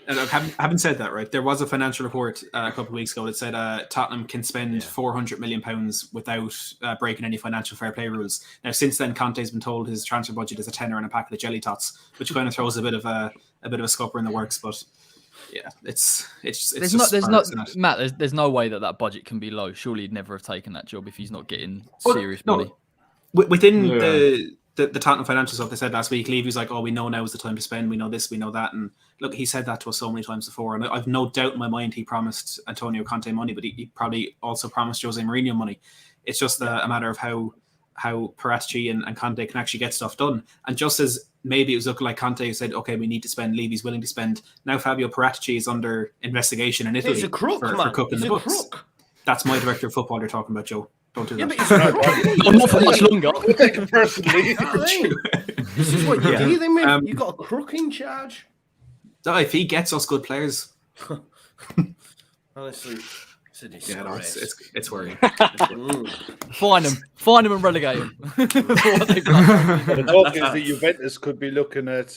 And I haven't said that, right? There was a financial report a couple of weeks ago that said Tottenham can spend £400 million without breaking any financial fair play rules. Now, since then, Conte's been told his transfer budget is a tenner and a packet of jelly tots, which kind of throws a bit of a scupper in the works. But yeah, it's there's no way that budget can be low. Surely he'd never have taken that job if he's not getting serious money. Within the Tottenham financial stuff they said last week, Levy was like, "Oh, we know now is the time to spend. We know this, we know that." And look, he said that to us so many times before, and I've no doubt in my mind he promised Antonio Conte money, but he probably also promised Jose Mourinho money. It's just a matter of how Paratici and Conte can actually get stuff done. And just as maybe it was looking like Conte who said, "Okay, we need to spend," Levy's willing to spend. Now Fabio Paratici is under investigation in Italy for cooking the books. That's my director of football you're talking about, Joe. Don't do that. I'm not for much longer. I take it personally. This is what you do, then, man. You got a crook in charge. If he gets us good players, honestly, it's worrying. Find him, and relegate him. The talk is that Juventus could be looking at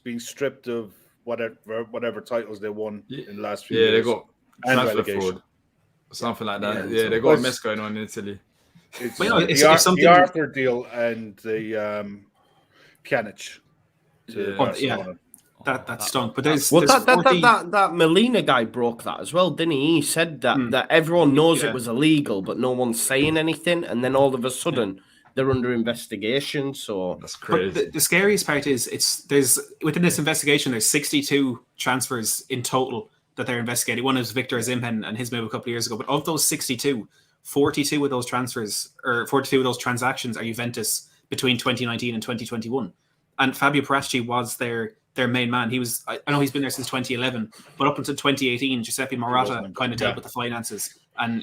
being stripped of whatever titles they won in the last few years. They got and relegation. something like that. Yeah, Yeah, they got a mess going on in Italy. It's, But, you know, it's the something- Arthur deal and the Pjanic to Yeah. Barcelona. That stunk. But there's Well, there's 40... that Molina guy broke that as well, didn't he? He said that everyone knows it was illegal, but no one's saying anything, and then all of a sudden they're under investigation. So That's But crazy. the scariest part is there's within this investigation there's 62 transfers in total that they're investigating. One is Victor Osimhen and his move a couple of years ago. But of those 62, 42 of those transfers or 42 of those transactions are Juventus between 2019 and 2021. And Fabio Paratici was their main man. He was, I know he's been there since 2011, but up until 2018, Giuseppe Morata kind of dealt with the finances, and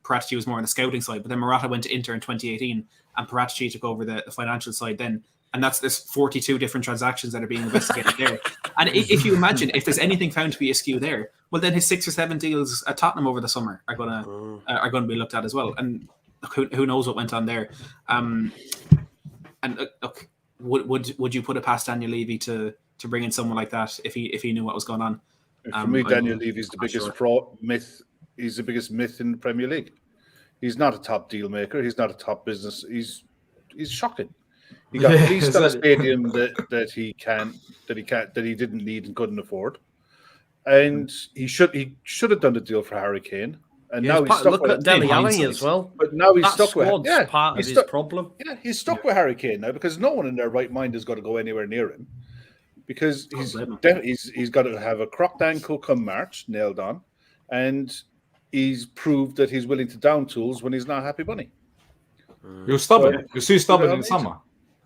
Paratici was more on the scouting side. But then Morata went to Inter in 2018, and Paratici took over the financial side then. And there's 42 different transactions that are being investigated there. And if you imagine, if there's anything found to be askew there, well, then his 6 or 7 deals at Tottenham over the summer are gonna be looked at as well. And who knows what went on there? And look, would you put it past Daniel Levy to bring in someone like that if he knew what was going on? For me, Daniel Levy's the biggest myth. He's the biggest myth in the Premier League. He's not a top deal maker. He's not a top business. He's shocking. He got leased on a stadium that he didn't need and couldn't afford, and he should have done the deal for Harry Kane. And now he's stuck look with at Dele Alli as well. But now he's stuck with part of his problem. Yeah, he's stuck with Harry Kane now because no one in their right mind is going to go anywhere near him because he's got to have a crocked ankle come March, nailed on, and he's proved that he's willing to down tools when he's not happy bunny. He was stubborn. So, he was too stubborn in amazing. summer.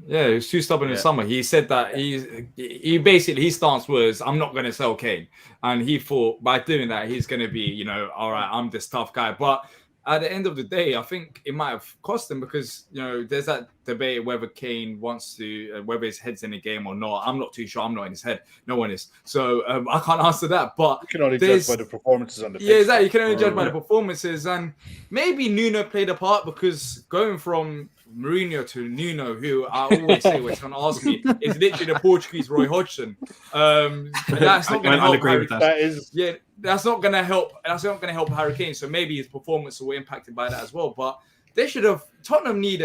Yeah, he was too stubborn in summer. He said that he basically, his stance was, I'm not going to sell Kane. And he thought by doing that, he's going to be, all right, I'm this tough guy. But at the end of the day, I think it might have cost him because, there's that debate whether Kane wants to, whether his head's in the game or not. I'm not too sure. I'm not in his head. No one is. So I can't answer that. But you can only judge by the performances on the pitch. Yeah, exactly. You can only judge by the performances. And maybe Nuno played a part because going from Mourinho to Nuno, who I always say when someone asks me, is literally the Portuguese Roy Hodgson. That's not going to help. Agree with that. That's not going to help. That's not going to help Harry Kane. So maybe his performance will be impacted by that as well. But they should have. Tottenham need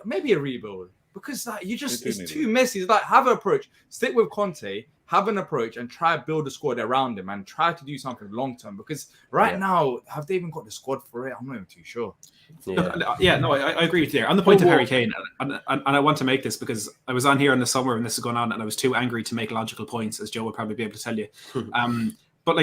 maybe a rebuild because it's too messy. It's like have an approach. Stick with Conte. Have an approach and try to build a squad around him and try to do something long term. Because now, have they even got the squad for it? I'm not even too sure. I agree with you there. On the point of Harry Kane, and I want to make this because I was on here in the summer when this is going on, and I was too angry to make logical points, as Joe would probably be able to tell you. But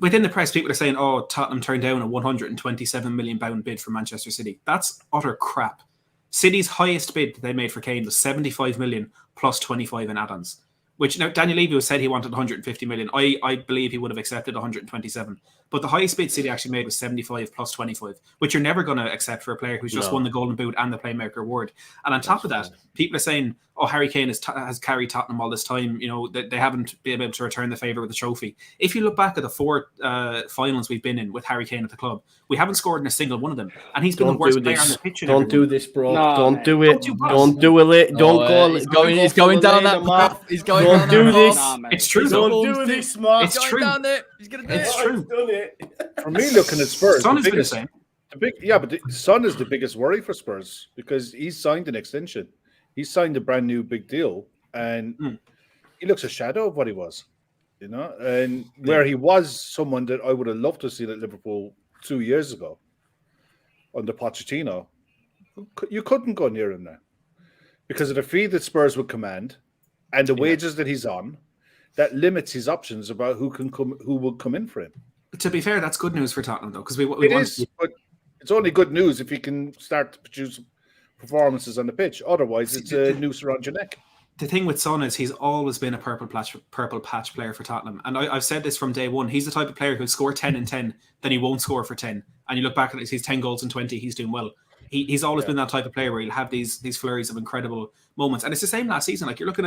within the press, people are saying, "Oh, Tottenham turned down a £127 million bid from Manchester City." That's utter crap. City's highest bid that they made for Kane was 75 million plus 25 in add-ons. Which now Daniel Levy said he wanted 150 million. I believe he would have accepted 127. But the highest bid City actually made was 75 plus 25, which you're never going to accept for a player who's just won the Golden Boot and the Playmaker Award. And on top of that, people are saying, "Oh, Harry Kane has carried Tottenham all this time. They haven't been able to return the favour with the trophy." If you look back at the 4 finals we've been in with Harry Kane at the club, we haven't scored in a single one of them, and he's been the worst player on the pitch. Don't do this, bro. Don't do it. Don't do it. Don't go. He's going down that path. He's going. Don't do this. It's true. Don't do this, man. It's true. Down there. He's gonna do it. It's true. Done it. For me, looking at Spurs, Son has been the same. But Son is the biggest worry for Spurs because he's signed an extension. He signed a brand new big deal, and he looks a shadow of what he was, and where he was someone that I would have loved to see at Liverpool 2 years ago under Pochettino. You couldn't go near him now because of the fee that Spurs would command and the wages that he's on. That limits his options about who will come in for him. To be fair, that's good news for Tottenham, though, because but it's only good news if he can start to produce performances on the pitch. Otherwise, it's a noose around your neck. The thing with Son is he's always been a purple patch player for Tottenham. And I've said this from day one. He's the type of player who'll score 10 and 10, then he won't score for 10. And you look back at it, he's 10 goals and 20, he's doing well. He's always been that type of player where he'll have these flurries of incredible moments. And it's the same last season. Like, you're looking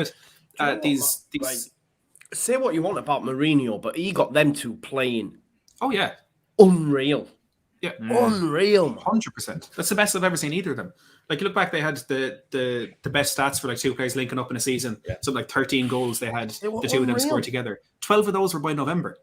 at these... Say what you want about Mourinho, but he got them two playing. Oh, yeah. Unreal. Yeah. Unreal. 100%. That's the best I've ever seen either of them. Like, you look back, they had the best stats for like two players linking up in a season. Yeah. Something like 13 goals they had, the two of them scored together. 12 of those were by November.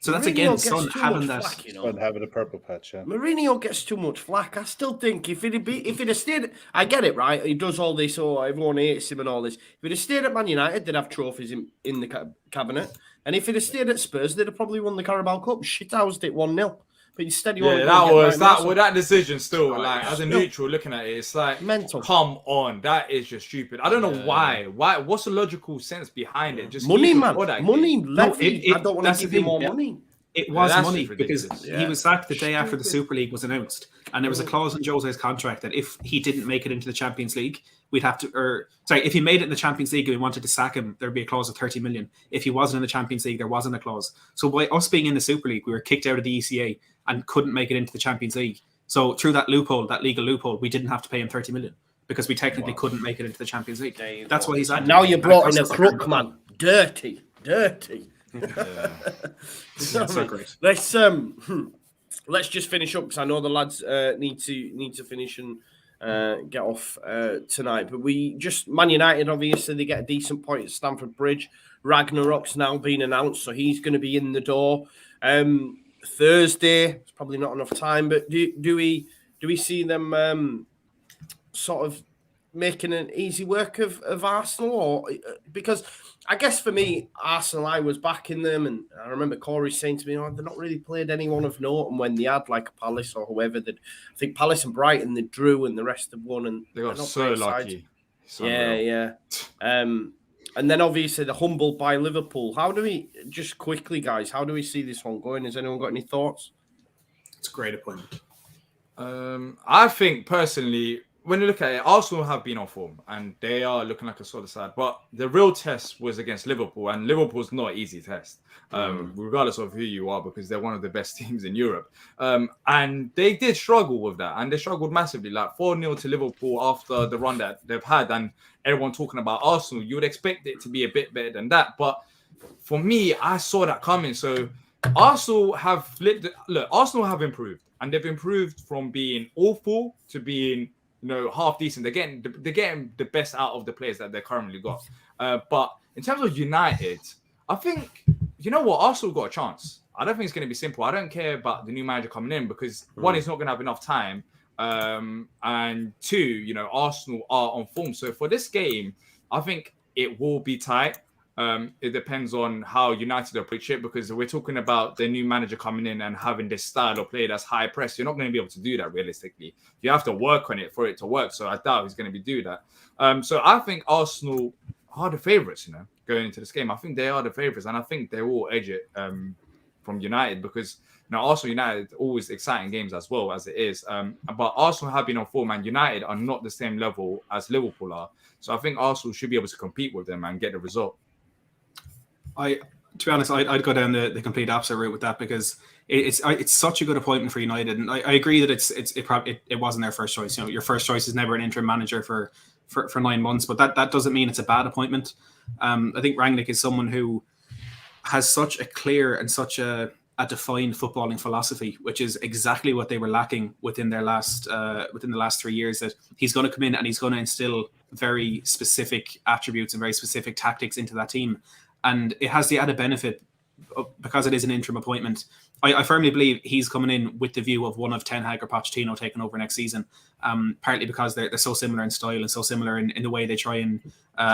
So that's Mourinho again gets Son too having much that. flack, you know. And having a purple patch, yeah. Mourinho gets too much flack. I still think if he'd have stayed, I get it, right? He does all this, everyone hates him and all this. If he'd have stayed at Man United, they'd have trophies in the cabinet. And if he'd have stayed at Spurs, they'd have probably won the Carabao Cup. Shithoused it 1-0. But instead, you Yeah, that decision still, like, as a neutral looking at it, it's like, mental. Come on, that is just stupid. I don't know why. What's the logical sense behind it? Just money, keep man. Money. Levy. I don't want to give you more money. It was that's money because he was sacked the day after the Super League was announced, and there was a clause in Jose's contract that if he didn't make it into the Champions League, we'd have to. If he made it in the Champions League and we wanted to sack him, there'd be a clause of 30 million. If he wasn't in the Champions League, there wasn't a clause. So by us being in the Super League, we were kicked out of the ECA and couldn't make it into the Champions League. So through that loophole, that legal loophole, we didn't have to pay him 30 million because we technically couldn't make it into the Champions League. That's why he's at. Now you brought in a crook, man. Dirty. Yeah. That's not great. Let's just finish up because I know the lads need to finish and get off tonight. But Man United, obviously they get a decent point at Stamford Bridge. Ragnarok's now been announced, so he's going to be in the door Thursday. It's probably not enough time, but do we see them sort of making an easy work of Arsenal, or because I guess for me, Arsenal, I was backing them, and I remember Corey saying to me, "Oh, they've not really played anyone of note." And when they had like Palace or whoever, I think Palace and Brighton they drew, and the rest have won, and they got so lucky. Yeah. And then obviously the humbled by Liverpool. How do we just quickly, guys? How do we see this one going? Has anyone got any thoughts? It's a great appointment. I think personally, when you look at it, Arsenal have been on form and they are looking like a solid side. But the real test was against Liverpool, and Liverpool's not an easy test, regardless of who you are, because they're one of the best teams in Europe. And they did struggle with that, and they struggled massively. Like 4-0 to Liverpool after the run that they've had, and everyone talking about Arsenal, you would expect it to be a bit better than that. But for me, I saw that coming. So Arsenal have flipped. Look, Arsenal have improved, and they've improved from being awful to being, half decent. They're getting the best out of the players that they currently got. But in terms of United, I think, Arsenal got a chance. I don't think it's going to be simple. I don't care about the new manager coming in because one, he's not going to have enough time. And two, Arsenal are on form. So for this game, I think it will be tight. It depends on how United approach it, because we're talking about the new manager coming in and having this style of play that's high press. You're not going to be able to do that realistically. You have to work on it for it to work. So I doubt he's going to do that. So I think Arsenal are the favourites, going into this game. I think they are the favourites, and I think they will edge it from United, because Arsenal United always exciting games as well as it is. But Arsenal have been on form, and United are not the same level as Liverpool are. So I think Arsenal should be able to compete with them and get the result. To be honest, I'd go down the complete opposite route with that, because it's such a good appointment for United, and I agree that it wasn't their first choice. Your first choice is never an interim manager for 9 months, but that doesn't mean it's a bad appointment. I think Rangnick is someone who has such a clear and such a defined footballing philosophy, which is exactly what they were lacking within the last 3 years. That he's going to come in and he's going to instill very specific attributes and very specific tactics into that team. And it has the added benefit, because it is an interim appointment, I firmly believe he's coming in with the view of one of Ten Hag or Pochettino taking over next season, partly because they're so similar in style and so similar in the way they try and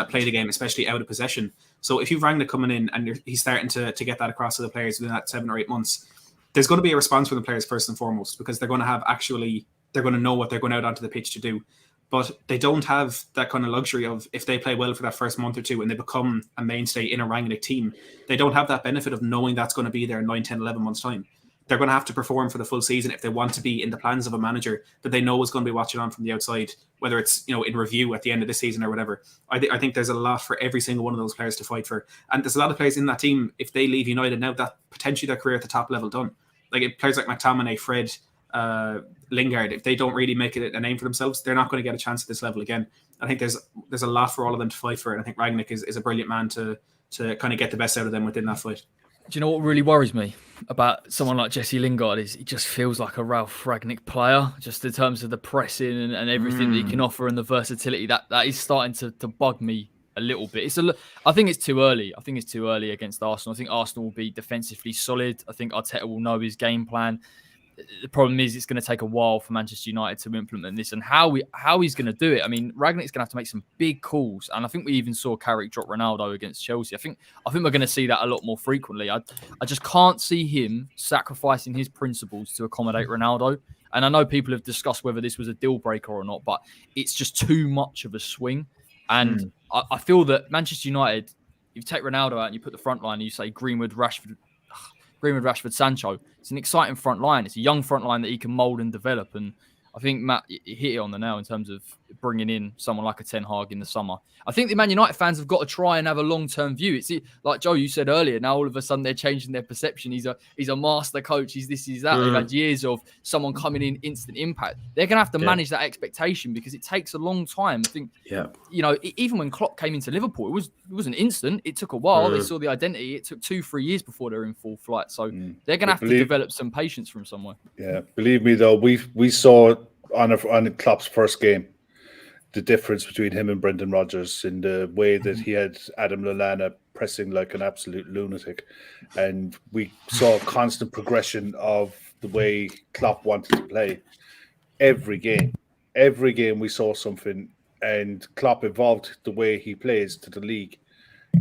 play the game, especially out of possession. So if you've Rangnick coming in and he's starting to get that across to the players within that 7 or 8 months, there's going to be a response from the players first and foremost, because they're going to know what they're going out onto the pitch to do. But they don't have that kind of luxury of, if they play well for that first month or two and they become a mainstay in a Rangnick team, they don't have that benefit of knowing that's going to be there in 9, 10, 11 months' time. They're going to have to perform for the full season if they want to be in the plans of a manager that they know is going to be watching on from the outside, whether it's in review at the end of the season or whatever. I think there's a lot for every single one of those players to fight for. And there's a lot of players in that team, if they leave United now, that potentially their career at the top level done. Like players like McTominay, Fred, Lingard, if they don't really make it a name for themselves, they're not going to get a chance at this level again. I think there's a lot for all of them to fight for, and I think Rangnick is a brilliant man to kind of get the best out of them within that fight. Do you know what really worries me about someone like Jesse Lingard is he just feels like a Ralph Rangnick player, just in terms of the pressing and everything that he can offer and the versatility. That is starting to bug me a little bit. I think it's too early. I think it's too early against Arsenal. I think Arsenal will be defensively solid. I think Arteta will know his game plan. The problem is it's going to take a while for Manchester United to implement this, and how he's going to do it. I mean, Rangnick's going to have to make some big calls, and I think we even saw Carrick drop Ronaldo against Chelsea. I think we're going to see that a lot more frequently. I just can't see him sacrificing his principles to accommodate Ronaldo. And I know people have discussed whether this was a deal breaker or not, but it's just too much of a swing. And I feel that Manchester United, you take Ronaldo out and you put the front line and you say Greenwood, Rashford, Sancho. It's an exciting front line. It's a young front line that he can mould and develop. And I think Matt hit it on the nail in terms of bringing in someone like a Ten Hag in the summer. I think the Man United fans have got to try and have a long-term view. It's like Joe, you said earlier. Now all of a sudden they're changing their perception. He's a master coach. He's this, he's that. They've had years of someone coming in, instant impact. They're going to have to manage that expectation because it takes a long time. I think, even when Klopp came into Liverpool, it wasn't instant. It took a while. They saw the identity. It took 2-3 years before they're in full flight. So they're going to have to develop some patience from somewhere. Yeah, believe me though, we saw on Klopp's first game the difference between him and Brendan Rodgers in the way that he had Adam Lallana pressing like an absolute lunatic, and we saw a constant progression of the way Klopp wanted to play. Every game we saw something, and Klopp evolved the way he plays to the league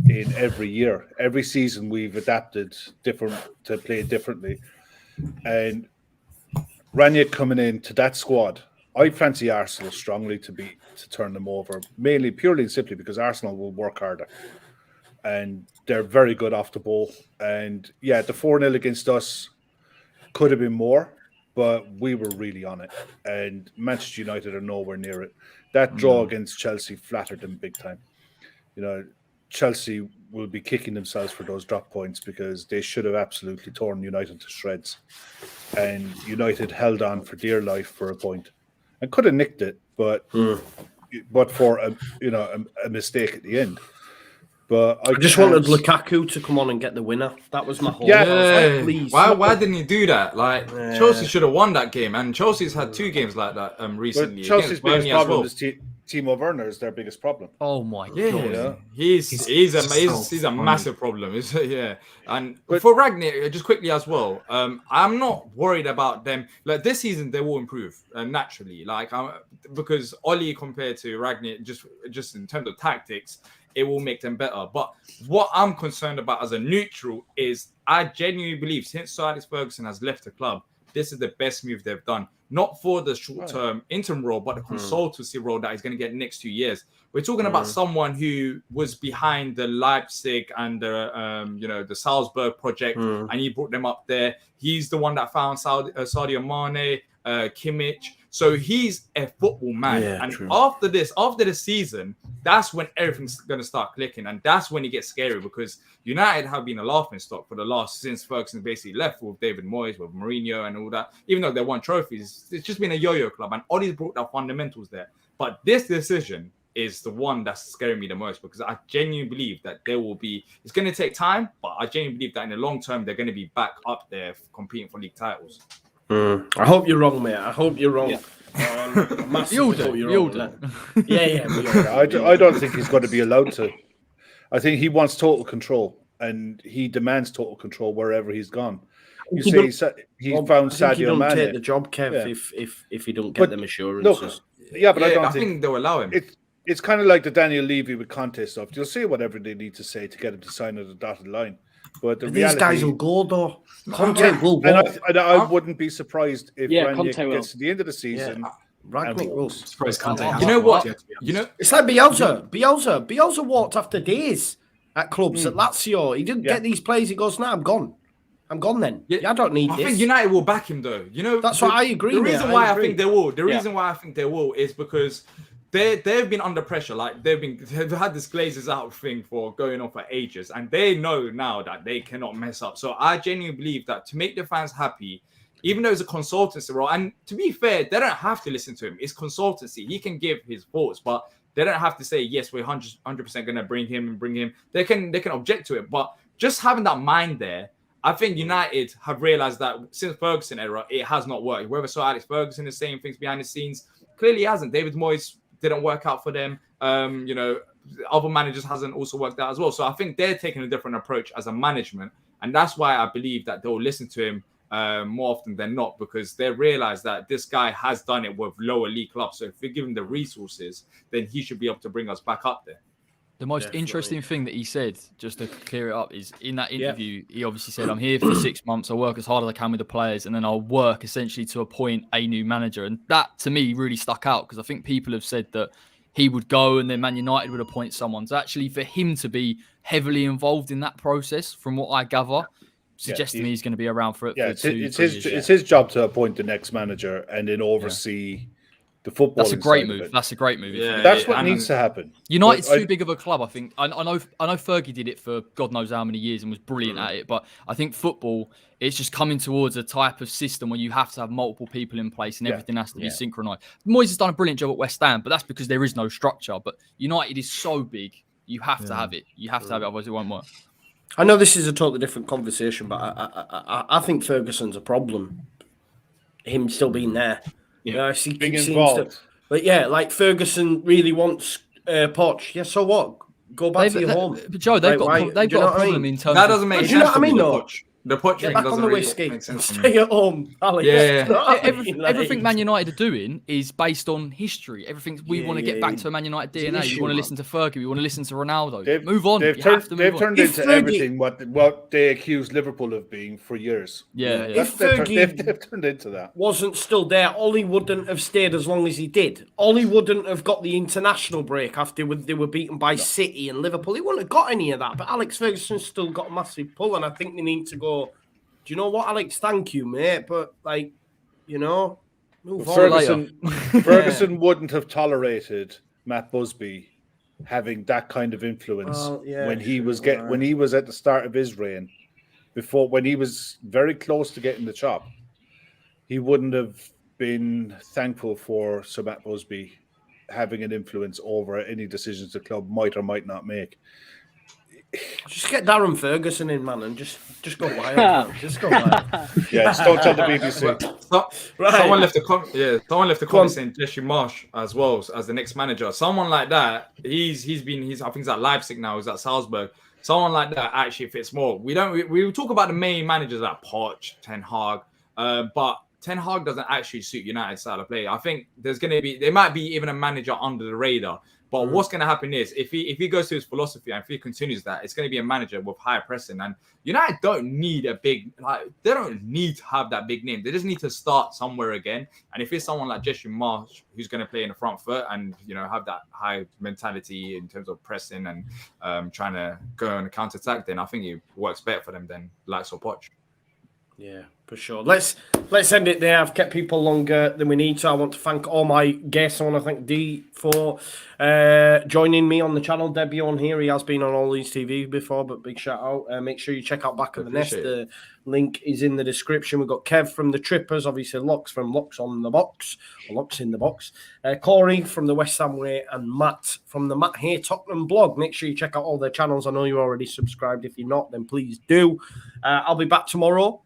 in every year. Every season we've adapted to play differently, and Ranieri coming into that squad, I fancy Arsenal strongly to turn them over, purely and simply because Arsenal will work harder, and they're very good off the ball. And yeah, the 4-0 against us could have been more, but we were really on it, and Manchester United are nowhere near it. That draw against Chelsea flattered them big time. Chelsea will be kicking themselves for those drop points because they should have absolutely torn United to shreds. And United held on for dear life for a point and could have nicked it, but for a mistake at the end. But I just wanted Lukaku to come on and get the winner. That was my whole. Yeah, like, please. Why didn't he do that? Like Chelsea should have won that game, and Chelsea's had 2 games like that recently. But Chelsea's biggest problem is Timo Werner is their biggest problem. Oh my god! Yeah. He's a massive problem. And for Ragnick, just quickly as well, I'm not worried about them. Like this season, they will improve naturally. Because Oli compared to Ragnick, just in terms of tactics, it will make them better. But what I'm concerned about as a neutral is I genuinely believe since Sir Alex Ferguson has left the club, this is the best move they've done. Not for the short-term interim role, but the consultancy role that he's going to get next 2 years. We're talking about someone who was behind the Leipzig and the Salzburg project, and he brought them up there. He's the one that found Sadio Mane, Kimmich. So he's a football man. Yeah, and after the season, that's when everything's going to start clicking. And that's when it gets scary because United have been a laughingstock since Ferguson basically left with David Moyes, with Mourinho and all that. Even though they won trophies, it's just been a yo-yo club. And Ollie's brought down fundamentals there. But this decision is the one that's scaring me the most because I genuinely believe that it's going to take time, but I genuinely believe that in the long term, they're going to be back up there competing for league titles. I hope you're wrong, mate. I hope you're wrong. Yeah. You'll do. Yeah. I don't think he's going to be allowed to. I think he wants total control, and he demands total control wherever he's gone. You say he found Sadio Mane. Take the job, Kev, if he don't get them assurances. Look, I don't think they'll allow him. It's kind of like the Daniel Levy with Conte stuff. You'll say whatever they need to say to get him to sign on the dotted line. But these guys will go though. Conte will go. And I wouldn't be surprised if Ranieri gets to the end of the season. Ranieri will. Surprised Conte. You know what? It's like Bielsa. Bielsa walked after days at clubs at Lazio. He didn't get these players. He goes, "Nah, I'm gone. I'm gone then. I don't need this." I think United will back him though. That's what I agree. The reason why I think they will. The reason why I think they will is because they've been under pressure. Like they've had this Glazers out thing for going on for ages, and they know now that they cannot mess up. So I genuinely believe that to make the fans happy, even though it's a consultancy role, and to be fair, they don't have to listen to him. It's consultancy. He can give his thoughts, but they don't have to say yes. We're 100% going to bring him. They can object to it, but just having that mind there. I think United have realised that since Ferguson era, it has not worked. Whether Sir Alex Ferguson is saying things behind the scenes, clearly hasn't. David Moyes didn't work out for them. other managers hasn't also worked out as well. So I think they're taking a different approach as a management, and that's why I believe that they'll listen to him more often than not, because they realize that this guy has done it with lower league clubs. So if we give him the resources, then he should be able to bring us back up there. The most interesting thing that he said, just to clear it up, is in that interview, he obviously said, I'm here for 6 months. I'll work as hard as I can with the players, and then I'll work essentially to appoint a new manager. And that, to me, really stuck out, because I think people have said that he would go and then Man United would appoint someone. So actually, for him to be heavily involved in that process, from what I gather, suggests to me he's going to be around for it. Yeah, for it's his job to appoint the next manager and then oversee the football. That's a great move. That's a great move. Yeah, that's what needs to happen. United's too big of a club, I think. I know Fergie did it for God knows how many years and was brilliant at it, but I think football, it's just coming towards a type of system where you have to have multiple people in place and everything has to be synchronised. Moyes has done a brilliant job at West Ham, but that's because there is no structure. But United is so big, you have to have it. You have to have it, otherwise it won't work. I know this is a totally different conversation, but I think Ferguson's a problem. Him still being there. Yeah, being involved. But yeah, like Ferguson really wants Poch. Yeah, so what? Go back to your home. But Joe, they've got a problem in terms. That doesn't make sense. Do you know what I mean? Though. The Poch thing back doesn't on the really whiskey make sense. Stay at home, Alex. Yeah. You know what I mean? Everything Man United are doing is based on history. Everything we want to get back to a Man United DNA. We want to listen to Fergie. We want to listen to Ronaldo. Move on. They've turned into everything what they accused Liverpool of being for years. If They've Fergie turned into that. wasn't still there, Ollie wouldn't have stayed as long as he did. Ollie wouldn't have got the international break after they were beaten by City and Liverpool. He wouldn't have got any of that. But Alex Ferguson's still got a massive pull, and I think they need to go. Do you know what, Alex? Thank you, mate. But move on. Ferguson wouldn't have tolerated Matt Busby having that kind of influence when he was at the start of his reign, when he was very close to getting the chop. He wouldn't have been thankful for Sir Matt Busby having an influence over any decisions the club might or might not make. Just get Darren Ferguson in, man, and just go wild. Just go wild. Yeah, don't tell the BBC. Someone left a comment saying Jesse Marsh as well as the next manager. Someone like that, I think he's at Leipzig now. He's at Salzburg. Someone like that actually fits more. We talk about the main managers like Poch, Ten Hag, but Ten Hag doesn't actually suit United's style of play. I think there might be even a manager under the radar. But what's going to happen is if he goes to his philosophy and if he continues that, it's going to be a manager with higher pressing. And United don't need they don't need to have that big name. They just need to start somewhere again. And if it's someone like Jesse Marsh who's going to play in the front foot and have that high mentality in terms of pressing and trying to go on a counter attack, then I think it works better for them than likes of Poch. Yeah, for sure. Let's end it there. I've kept people longer than we need to. I want to thank all my guests. I want to thank D for joining me on the channel. Debut on here. He has been on all these TV before, but big shout out. Make sure you check out Back of the Nest. The link is in the description. We've got Kev from the Trippers, obviously Locks from Locks on the Box, or Locks in the Box. Corey from the West Ham Way, and Matt from the Matt Here Tottenham blog. Make sure you check out all their channels. I know you're already subscribed. If you're not, then please do. I'll be back tomorrow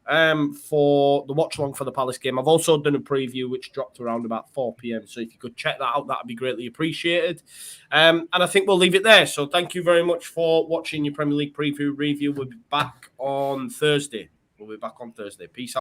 for the watch along for the Palace game. I've also done a preview which dropped around about 4 p.m. So if you could check that out, that'd be greatly appreciated. And I think we'll leave it there. So thank you very much for watching your Premier League preview review. We'll be back on Thursday. Peace out.